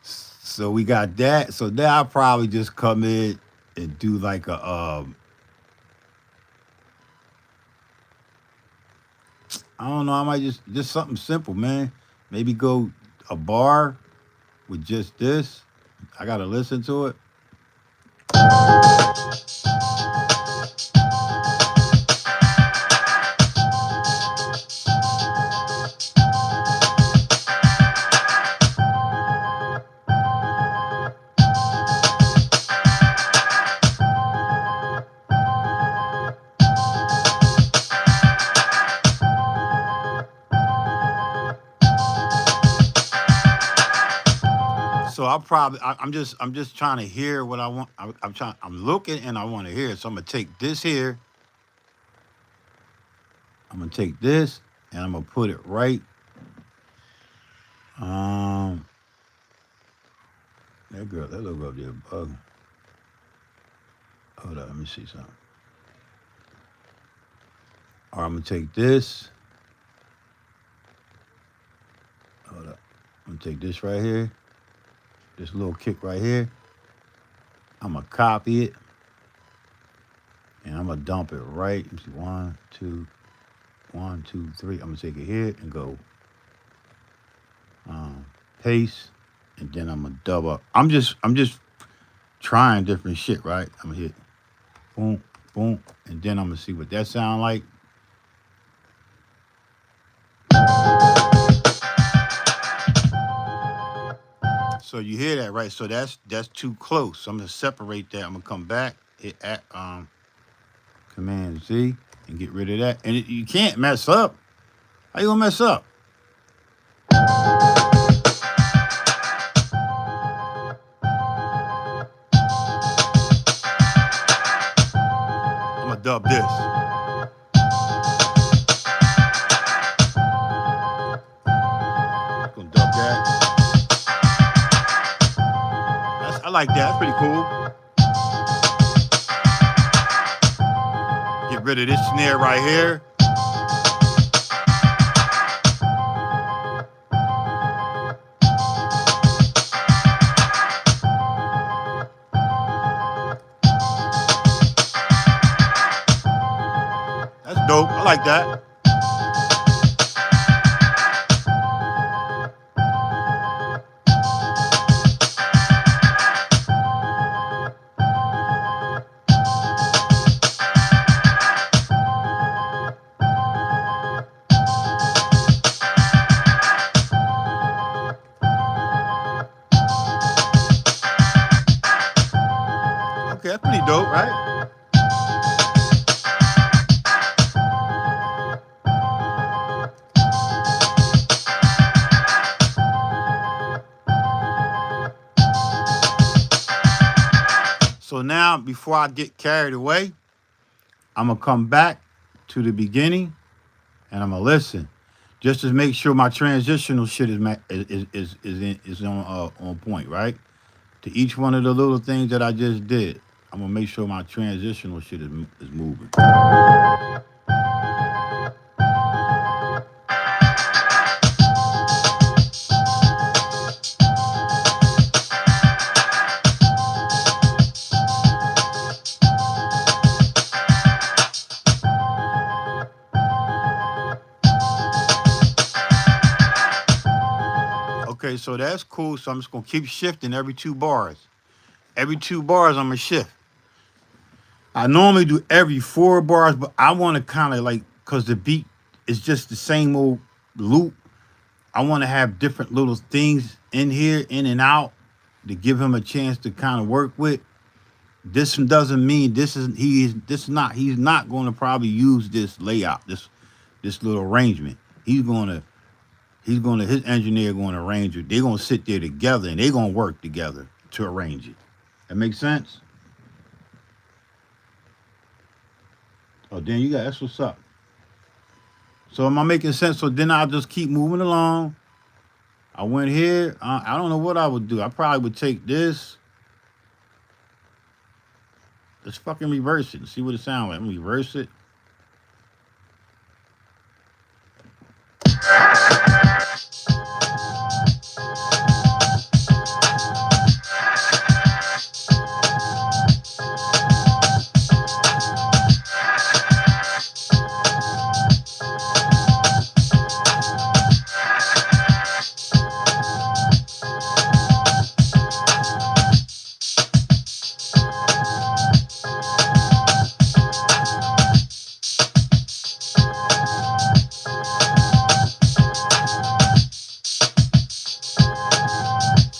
So we got that. So now I'll probably just come in and do like a I don't know, I might just something simple, man. Maybe go a bar with just this. I gotta listen to it. So I'm just trying to hear what I want. I'm looking and I want to hear. So I'm gonna take this here. I'm gonna take this and I'm gonna put it right. Um, that little girl up there bugging. Hold on, let me see something. All right, I'm gonna take this. Hold up. I'm gonna take this right here. This little kick right here. I'm gonna copy it and I'm gonna dump it right. Let me see, 1, 2, 1, 2, 3. I'm gonna take it here and go paste, and then I'm gonna double. I'm just trying different shit, right? I'm gonna hit boom, boom, and then I'm gonna see what that sound like. So you hear that, right? So that's too close. So I'm gonna separate that. I'm gonna come back, hit at Command Z, and get rid of that. And you can't mess up. How you gonna mess up? I'm gonna dub this. Gonna dub that. I like that. That's pretty cool. Get rid of this snare right here. That's dope. I like that. Okay, that's pretty dope, right? So now, before I get carried away, I'm gonna come back to the beginning and I'm gonna listen, just to make sure my transitional shit is on point, right? To each one of the little things that I just did, I'm gonna make sure my transitional shit is moving. Okay, so that's cool. So I'm just gonna keep shifting every 2 bars. Every 2 bars, I'm gonna shift. I normally do every 4 bars, but I want to kind of like, cause the beat is just the same old loop. I want to have different little things in here, in and out, to give him a chance to kind of work with. This doesn't mean he's not going to probably use this layout, this little arrangement. His engineer going to arrange it. They're going to sit there together and they're going to work together to arrange it. That makes sense? Oh, then you got, that's what's up. So am I making sense? So then I'll just keep moving along. I went here. I don't know what I would do. I probably would take this. Let's fucking reverse it and see what it sounds like. I'm gonna reverse it.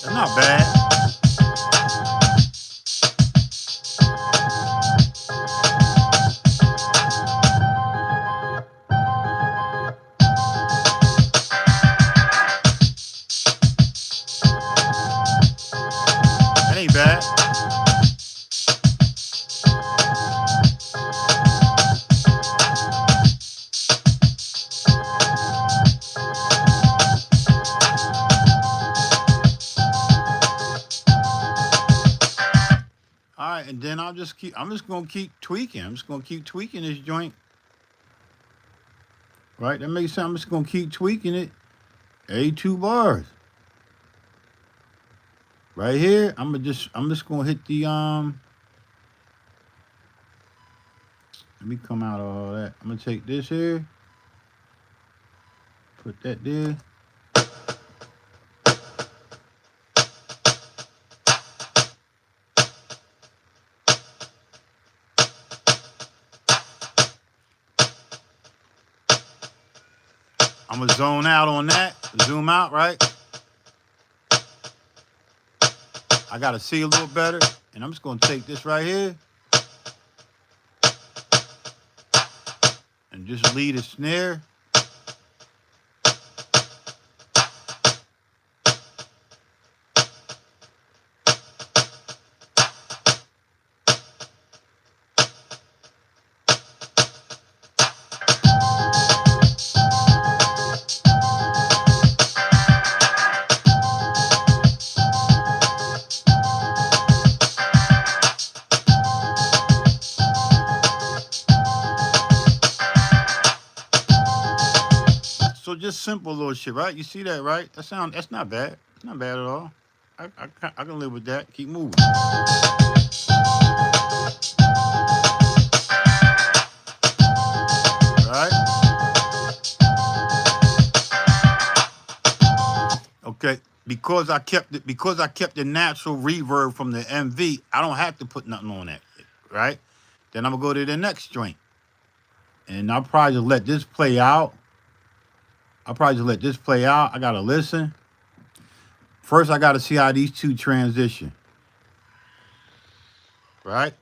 That's not bad. That ain't bad. All right, and then I'm just gonna keep tweaking. I'm just gonna keep tweaking this joint. Right? That makes sense. I'm just gonna keep tweaking it. 82 bars. Right here, I'm just gonna hit the let me come out of all that. I'm gonna take this here, put that there. I'm gonna zone out on that, zoom out, right? I gotta see a little better, and I'm just gonna take this right here and just lead a snare. So just simple little shit, right? You see that, right? That's not bad. It's not bad at all. I can live with that. Keep moving. Right? Okay. Because I kept the natural reverb from the MV, I don't have to put nothing on that. Right? Then I'm gonna go to the next joint. And I'll probably just let this play out. I gotta listen. First, I gotta see how these two transition. Right?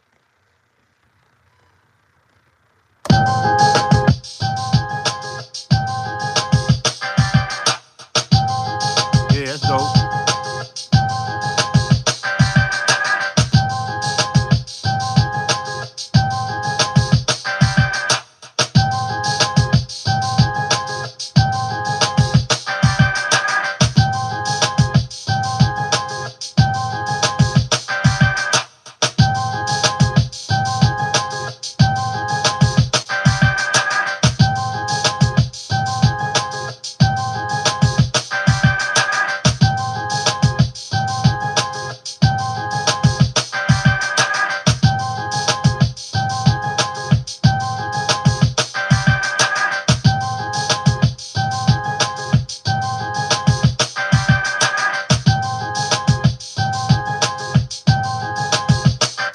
Yeah, that's dope.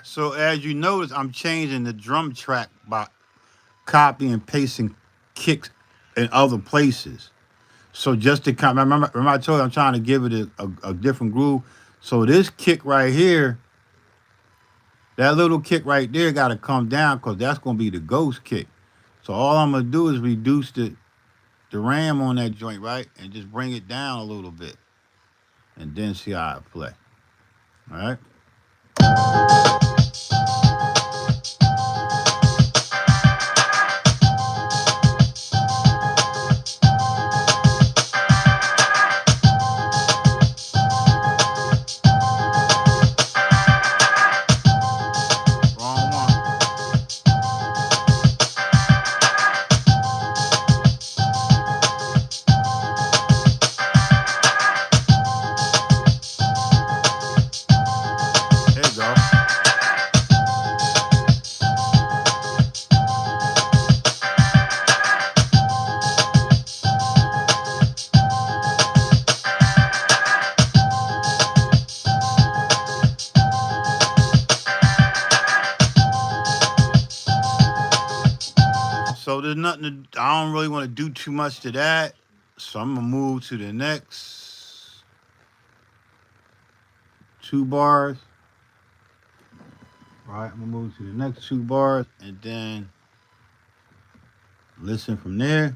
So as you notice, I'm changing the drum track by copy and pasting kicks in other places. So just to come, remember I told you I'm trying to give it a different groove. So this kick right here, that little kick right there got to come down because that's going to be the ghost kick. So all I'm going to do is reduce the ram on that joint, right? And just bring it down a little bit. And then see how I play. All right? So there's nothing to, I don't really want to do too much to that. So I'm gonna move to the next 2 bars. Right, I'm gonna move to the next 2 bars and then listen from there.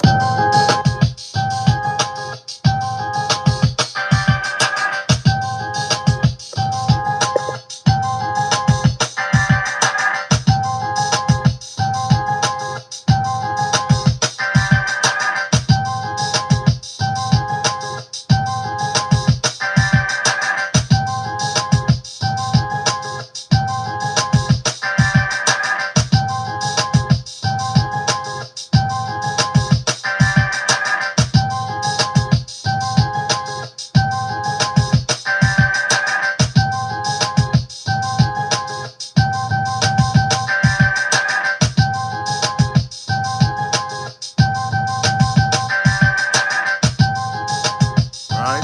Right,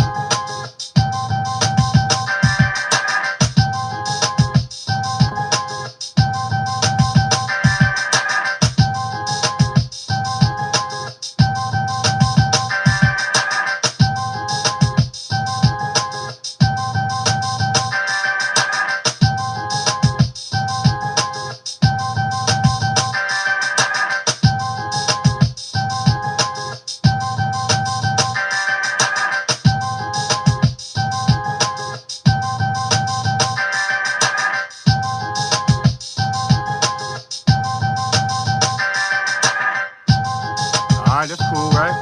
all right, that's cool, right?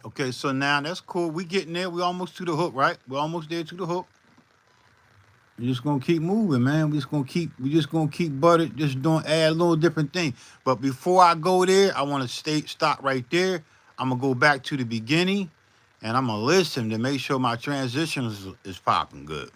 Okay, so now that's cool. We getting there. We almost to the hook, right? We're almost there to the hook. We're just gonna keep moving, man. We just gonna keep buttered, just doing add a little different thing. But before I go there, I wanna stop right there. I'm gonna go back to the beginning and I'm gonna listen to make sure my transition is popping good.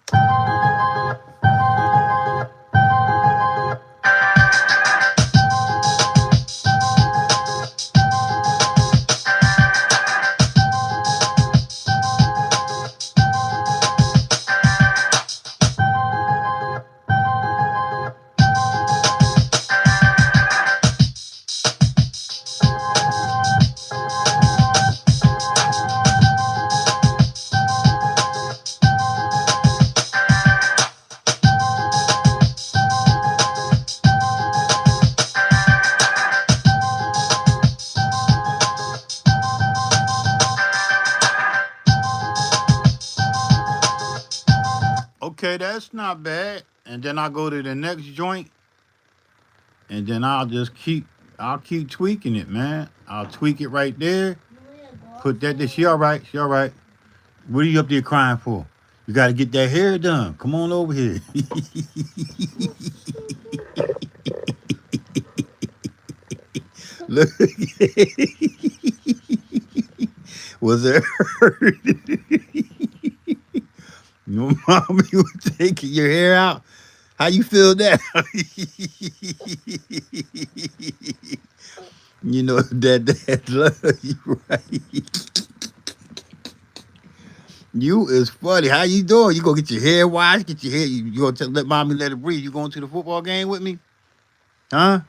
Okay, that's not bad. And then I'll go to the next joint and then I'll keep tweaking it, man. I'll tweak it right there. Put that there. She all right. She all right. What are you up there crying for? You got to get that hair done. Come on over here. Look, was it hurt? Your mommy was taking your hair out. How you feel that? You know that love you, right? You is funny. How you doing? You gonna get your hair washed? Get your hair. You gonna let mommy let it breathe? You going to the football game with me? Huh?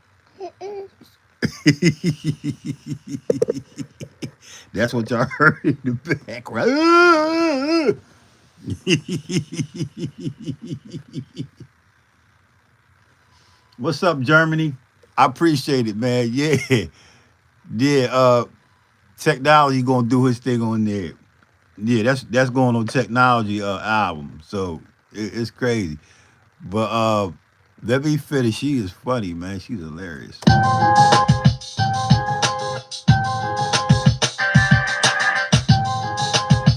That's what y'all heard in the background. What's up, Germany? I appreciate it, man. Yeah, yeah. Technology gonna do his thing on there. Yeah, that's going on technology album. So it's crazy. But let me finish. She is funny, man. She's hilarious.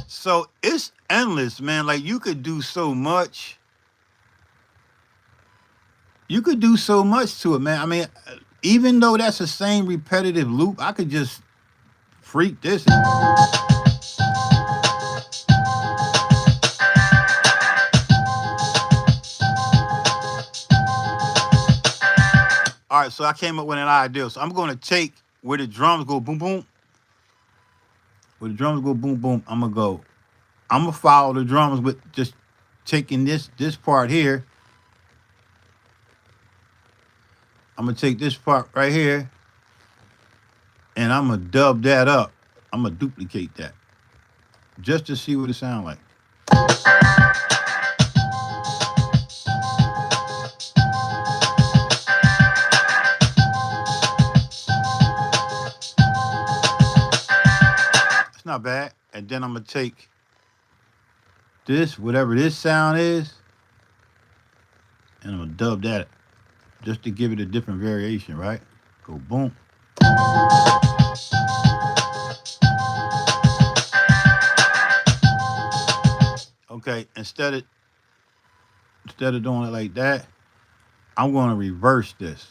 So it's endless, man. Like you could do so much. You could do so much to it, man. I mean, even though that's the same repetitive loop, I could just freak this. All right, so I came up with an idea. So I'm going to take where the drums go boom boom. Where the drums go boom boom, I'm gonna go. I'm gonna follow the drums with just taking this part here I'm gonna take this part right here and I'm gonna dub that up. I'm gonna duplicate that just to see what it sounds like. It's not bad. And then I'm gonna take this, whatever this sound is, and I'm gonna dub that just to give it a different variation, right? Go boom. Okay, instead of doing it like that, I'm gonna reverse this.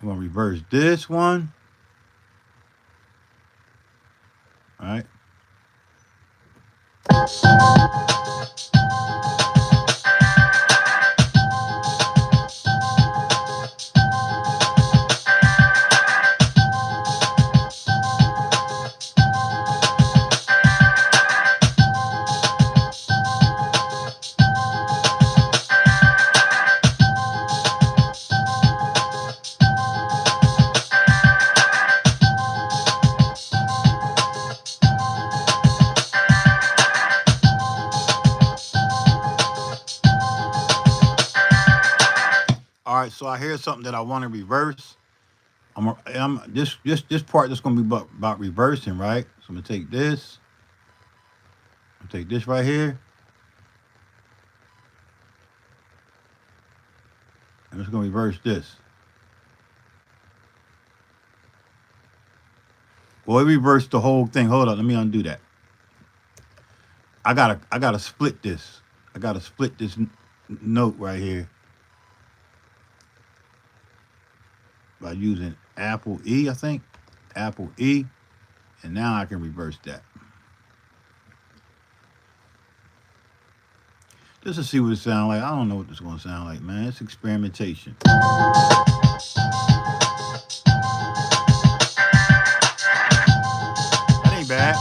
I'm gonna reverse this one. All right. All right, so I hear something that I want to reverse. This part that's gonna be about reversing, right? So I'm gonna take this. I'm gonna take this right here, and it's gonna reverse this. Well, it reversed the whole thing. Hold on, let me undo that. I gotta split this. I gotta split this note right here by using Apple E, I think. Apple E, and now I can reverse that. Just to see what it sounds like. I don't know what this is gonna sound like, man. It's experimentation. That ain't bad.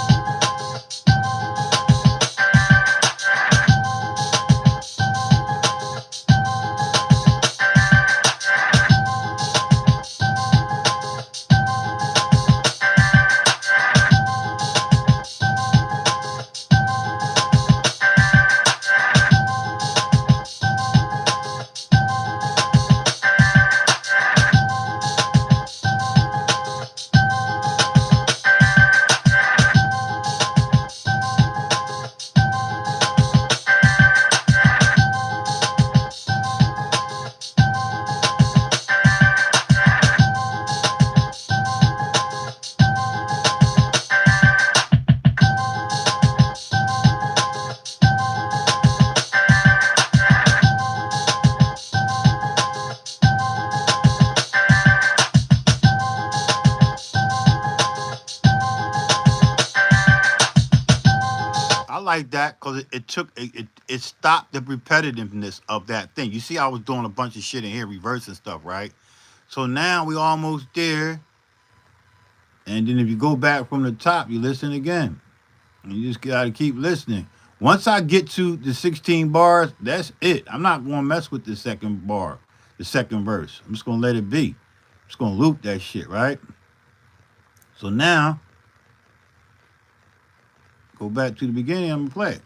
I like that because it stopped the repetitiveness of that thing. You see, I was doing a bunch of shit in here, reversing stuff, right? So now we almost there. And then if you go back from the top, you listen again. And you just gotta keep listening. Once I get to the 16 bars, that's it. I'm not gonna mess with the second bar, the second verse. I'm just gonna let it be. I'm just gonna loop that shit, right? So now, go back to the beginning, I'm gonna play it.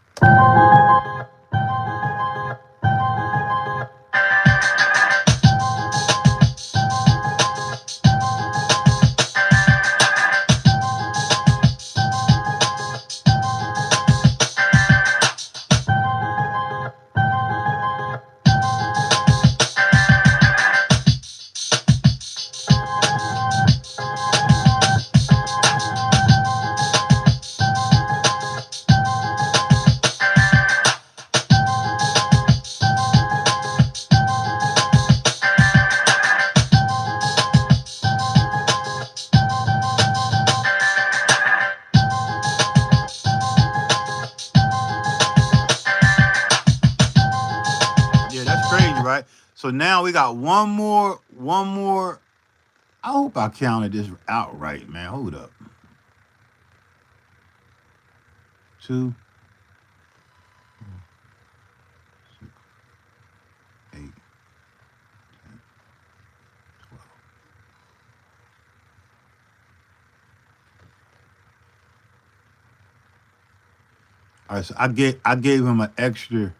Yeah, that's crazy, right? So now we got one more. I hope I counted this out right, man. Hold up. 2, 8, All right, so I gave him an extra.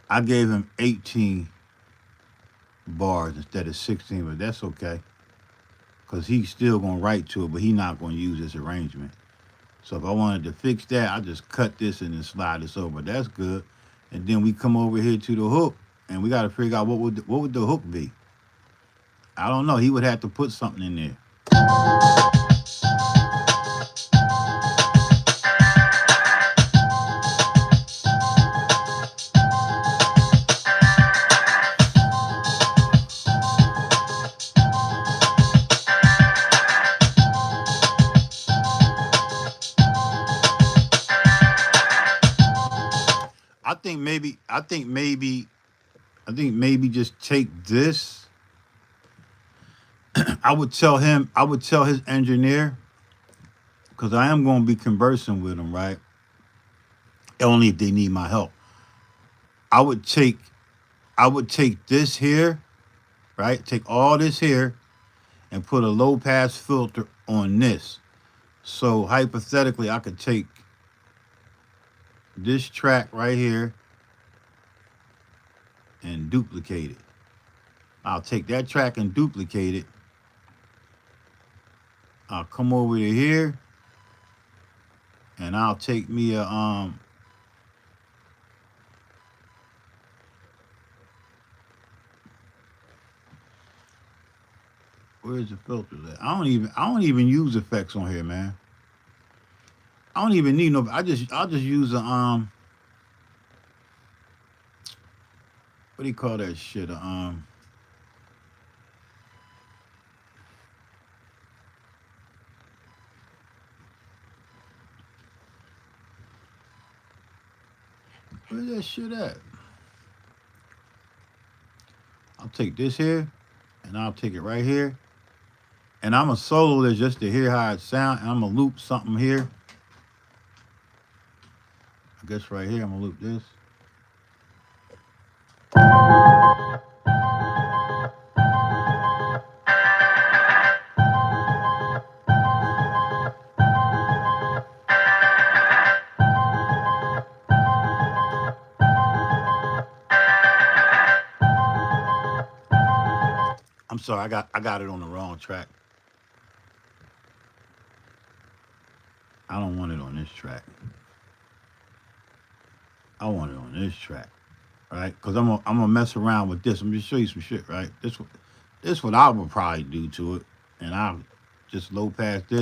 I gave him 18 bars instead of 16, but that's okay, cause he's still gonna write to it, but he's not gonna use this arrangement. So if I wanted to fix that, I just cut this and then slide this over. That's good. And then we come over here to the hook, and we got to figure out what would the hook be. I don't know. He would have to put something in there. I think maybe. I think maybe. I think maybe just take this. I would tell him. I would tell his engineer, because I am going to be conversing with him, right? Only if they need my help. I would take. I would take this here, right? Take all this here and put a low pass filter on this. So hypothetically, I could take this track right here and duplicate it. I'll take that track and duplicate it. I'll come over to here and I'll take me a where's the filter at? I don't even use effects on here, man. I don't even need no. I'll just use a what do you call that shit? Where's that shit at? I'll take this here and I'll take it right here. And I'm gonna solo this just to hear how it sounds. And I'm gonna loop something here. I guess right here I'm gonna loop this. I'm sorry, I got it on the wrong track. I don't want it on this track. I want it on this track, right? Because I'm gonna mess around with this. I'm just show you some shit, right? This what I would probably do to it, and I'll just low pass this.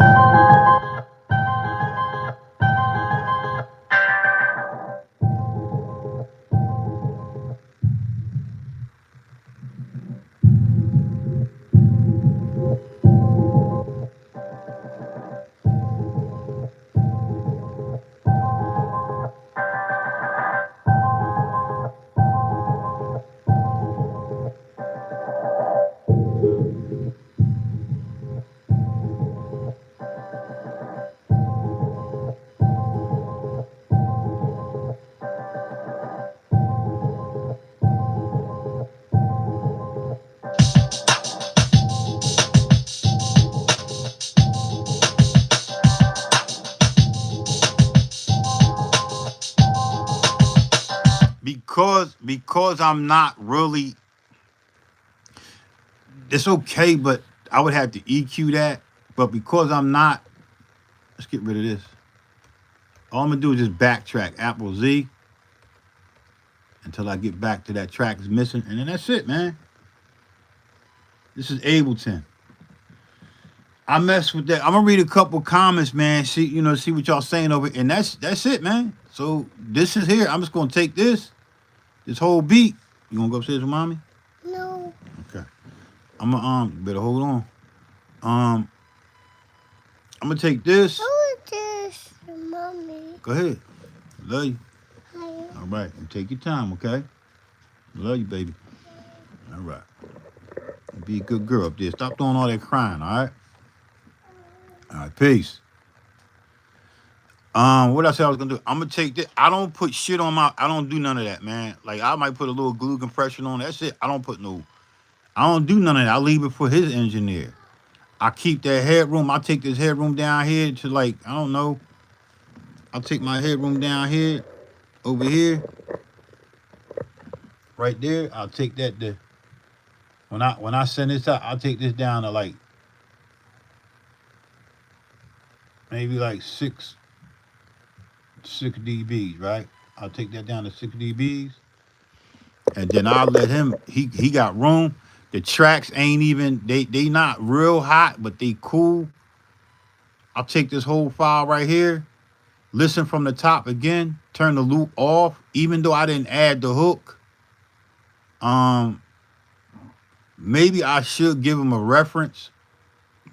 Because I'm not really. It's okay, but I would have to EQ that. But because I'm not, let's get rid of this. All I'm gonna do is just backtrack Apple Z until I get back to that track is missing, and then that's it, man. This is Ableton. I mess with that. I'm gonna read a couple comments, man. See what y'all saying over, and that's it, man. So this is here. I'm just gonna take this whole beat. You gonna go upstairs with mommy? No. Okay. I'm gonna better hold on. I'm gonna take this. Who is this, mommy? Go ahead. Love you. Hi. All right. And take your time, okay? Love you, baby. All right. Be a good girl up there. Stop doing all that crying, all right? All right, peace. What I said I was gonna do? I'm gonna take this. I don't put shit on my. I don't do none of that, man. Like I might put a little glue compression on. That's it. I don't put no. I don't do none of that. I leave it for his engineer. I keep that headroom. I take this headroom down here to like I don't know. I'll take my headroom down here, over here, right there. I'll take that to when I send this out, I'll take this down to like maybe like six dBs, right? I'll take that down to 6 dBs, and then I'll let him. He got room. The tracks ain't even they not real hot, but they cool. I'll take this whole file right here. Listen from the top again. Turn the loop off, even though I didn't add the hook. Um, Maybe I should give him a reference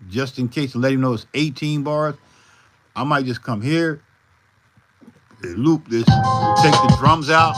just in case to let him know it's 18 bars. I might just come here, loop this, take the drums out.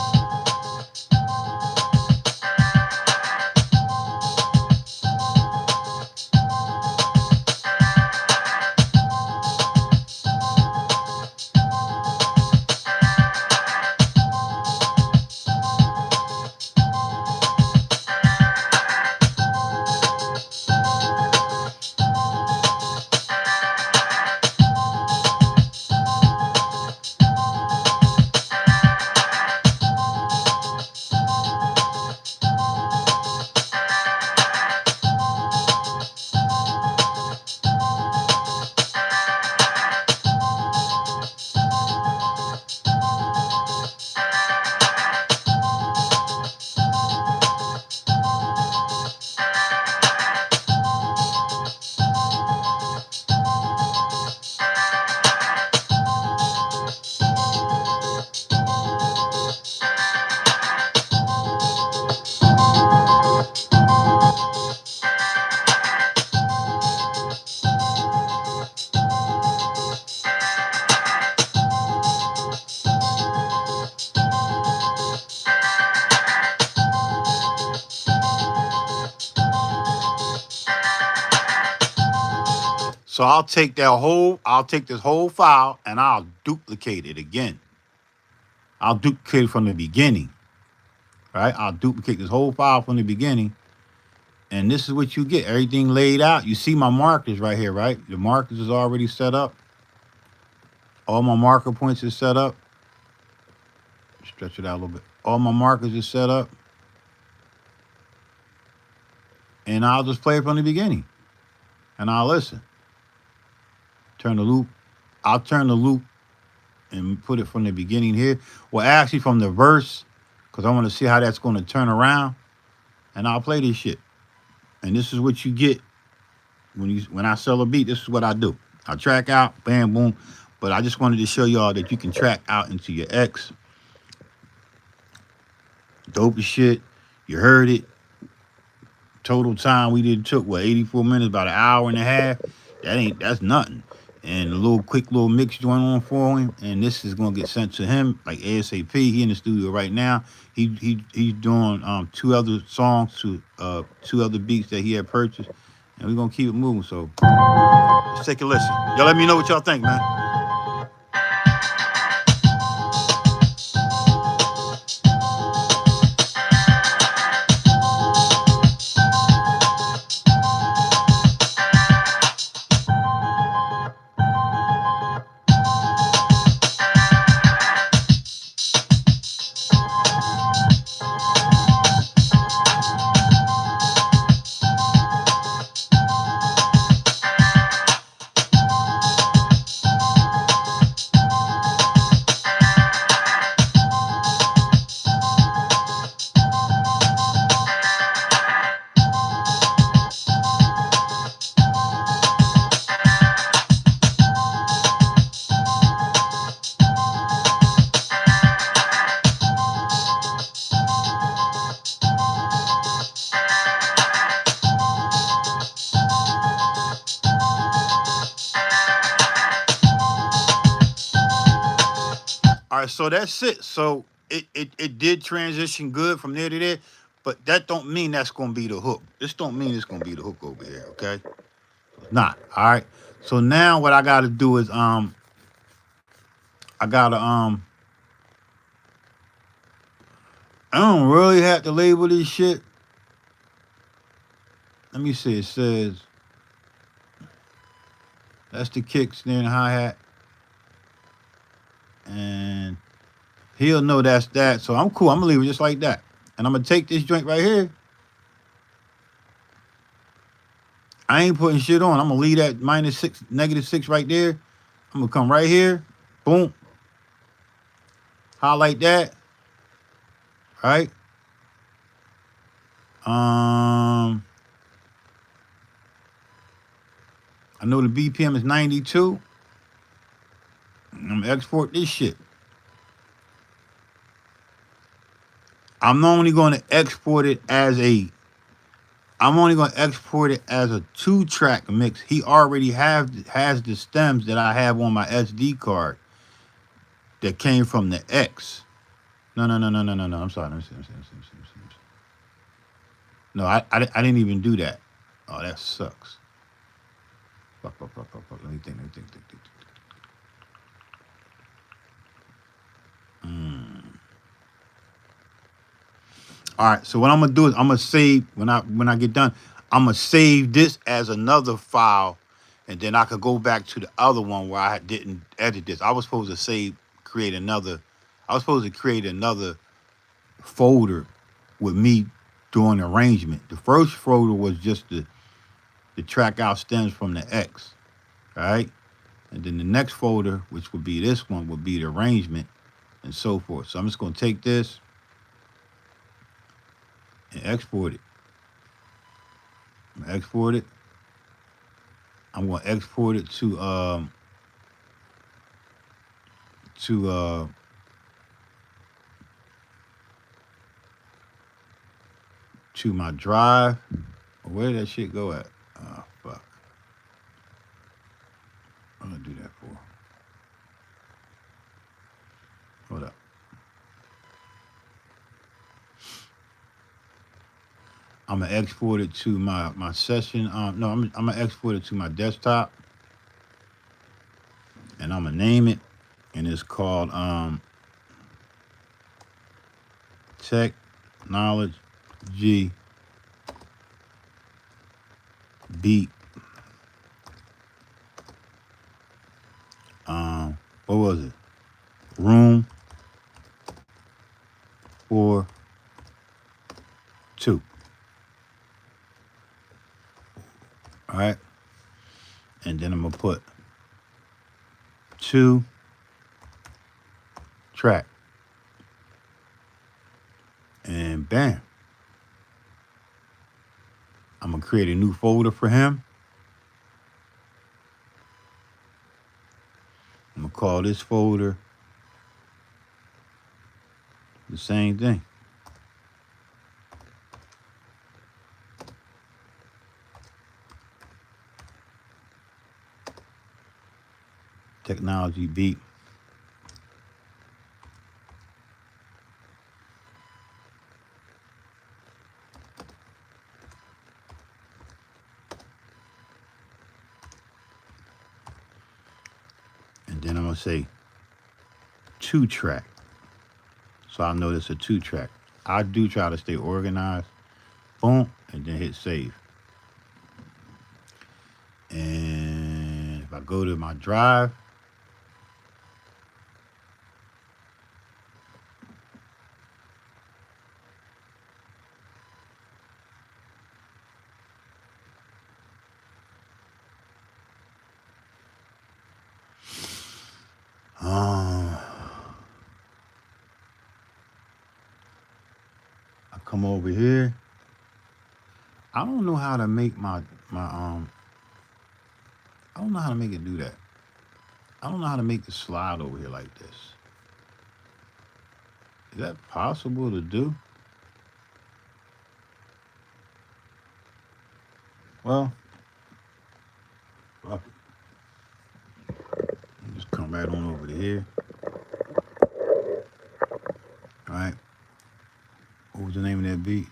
So I'll take this whole file and I'll duplicate it again. I'll duplicate it from the beginning, right? I'll duplicate this whole file from the beginning, and this is what you get. Everything laid out. You see my markers right here, right? The markers is already set up. All my marker points is set up. Stretch it out a little bit. All my markers is set up, and I'll just play it from the beginning, and I'll listen. Turn the loop. I'll turn the loop and put it from the beginning here. Well, actually from the verse, because I want to see how that's going to turn around. And I'll play this shit. And this is what you get when I sell a beat. This is what I do. I track out, bam, boom. But I just wanted to show y'all that you can track out into your X. Dope as shit. You heard it. Total time we did took 84 minutes, about an hour and a half. That's nothing. And a little quick little mix joint on for him, and this is gonna get sent to him like ASAP. He in the studio right now. He's doing 2 other songs to 2 other beats that he had purchased, and we're gonna keep it moving. So let's take a listen. Y'all let me know what y'all think, man. All right, so that's it. So it did transition good from there to there, but that don't mean that's gonna be the hook. This don't mean it's gonna be the hook over here, okay? It's not. All right. So now what I gotta do is I gotta I don't really have to label this shit. Let me see. It says that's the kick, snare, and hi-hat. He'll know that's that. So I'm cool. I'm gonna leave it just like that. And I'm gonna take this joint right here. I ain't putting shit on. I'm gonna leave that -6, -6 right there. I'm gonna come right here. Boom. Highlight that. Right. I know the BPM is 92. I'm gonna export this shit. I'm only gonna export it as a. I'm only gonna export it as a 2-track mix. He already has the stems that I have on my SD card that came from the X. No. I'm sorry. Let me see. No, I didn't even do that. Oh, that sucks. Fuck. Let me think. All right. So what I'm gonna do is I'm gonna save when I get done. I'm gonna save this as another file, and then I could go back to the other one where I didn't edit this. I was supposed to create another. I was supposed to create another folder with me doing arrangement. The first folder was just the track out stems from the X, right? And then the next folder, which would be this one, would be the arrangement and so forth. So I'm just gonna take this and export it. I'm gonna export it. I'm gonna export it to to my drive. Where did that shit go at? Oh fuck. I'm gonna do that for. Hold up. I'm gonna export it to my session. No, I'm gonna export it to my desktop, and I'm gonna name it, and it's called Technology Beat. What was it? Room 4-2. All right, and then I'm gonna put 2-track, and bam. I'm gonna create a new folder for him. I'm gonna call this folder the same thing. Technology Beat. And then I'm gonna say 2-track. So I know it's a 2-track. I do try to stay organized. Boom, and then hit save. And if I go to my drive, I come over here. I don't know how to make my I don't know how to make it do that. I don't know how to make the slide over here like this. Is that possible to do? Well, fuck it. Just come right on over to here. All right. What was the name of that beat?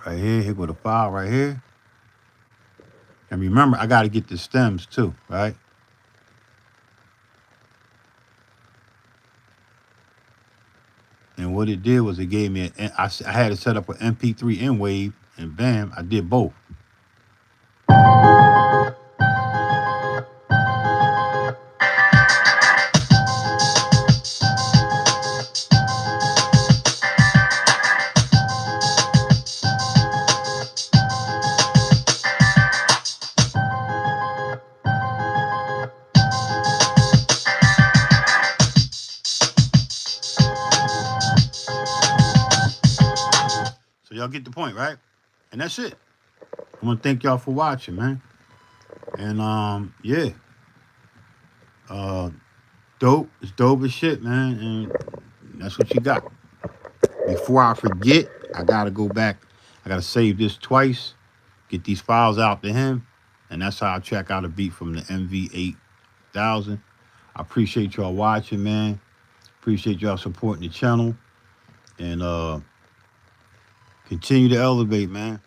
Right here. Here go the file right here. And remember, I got to get the stems too, right? And what it did was it gave me, I had to set up an MP3 N wave, and bam, I did both. Y'all get the point, right? And that's it. I want to thank y'all for watching, man. And yeah, dope. It's dope as shit, man. And that's what you got. Before I forget, I gotta go back. I gotta save this twice. Get these files out to him, and that's how I check out a beat from the MV-8000. I appreciate y'all watching, man. Appreciate y'all supporting the channel, and continue to elevate, man.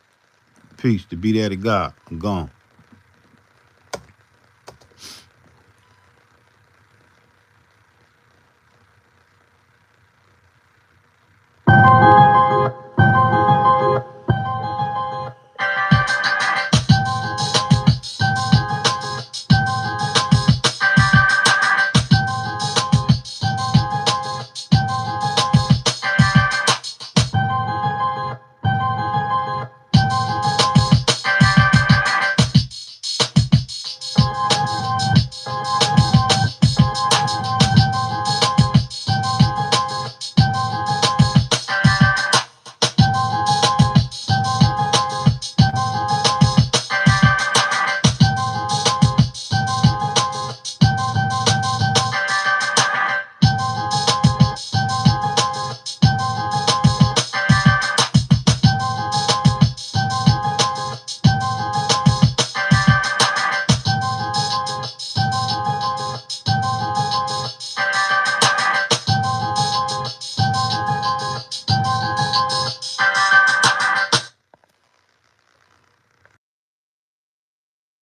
Peace. To be there to God. I'm gone.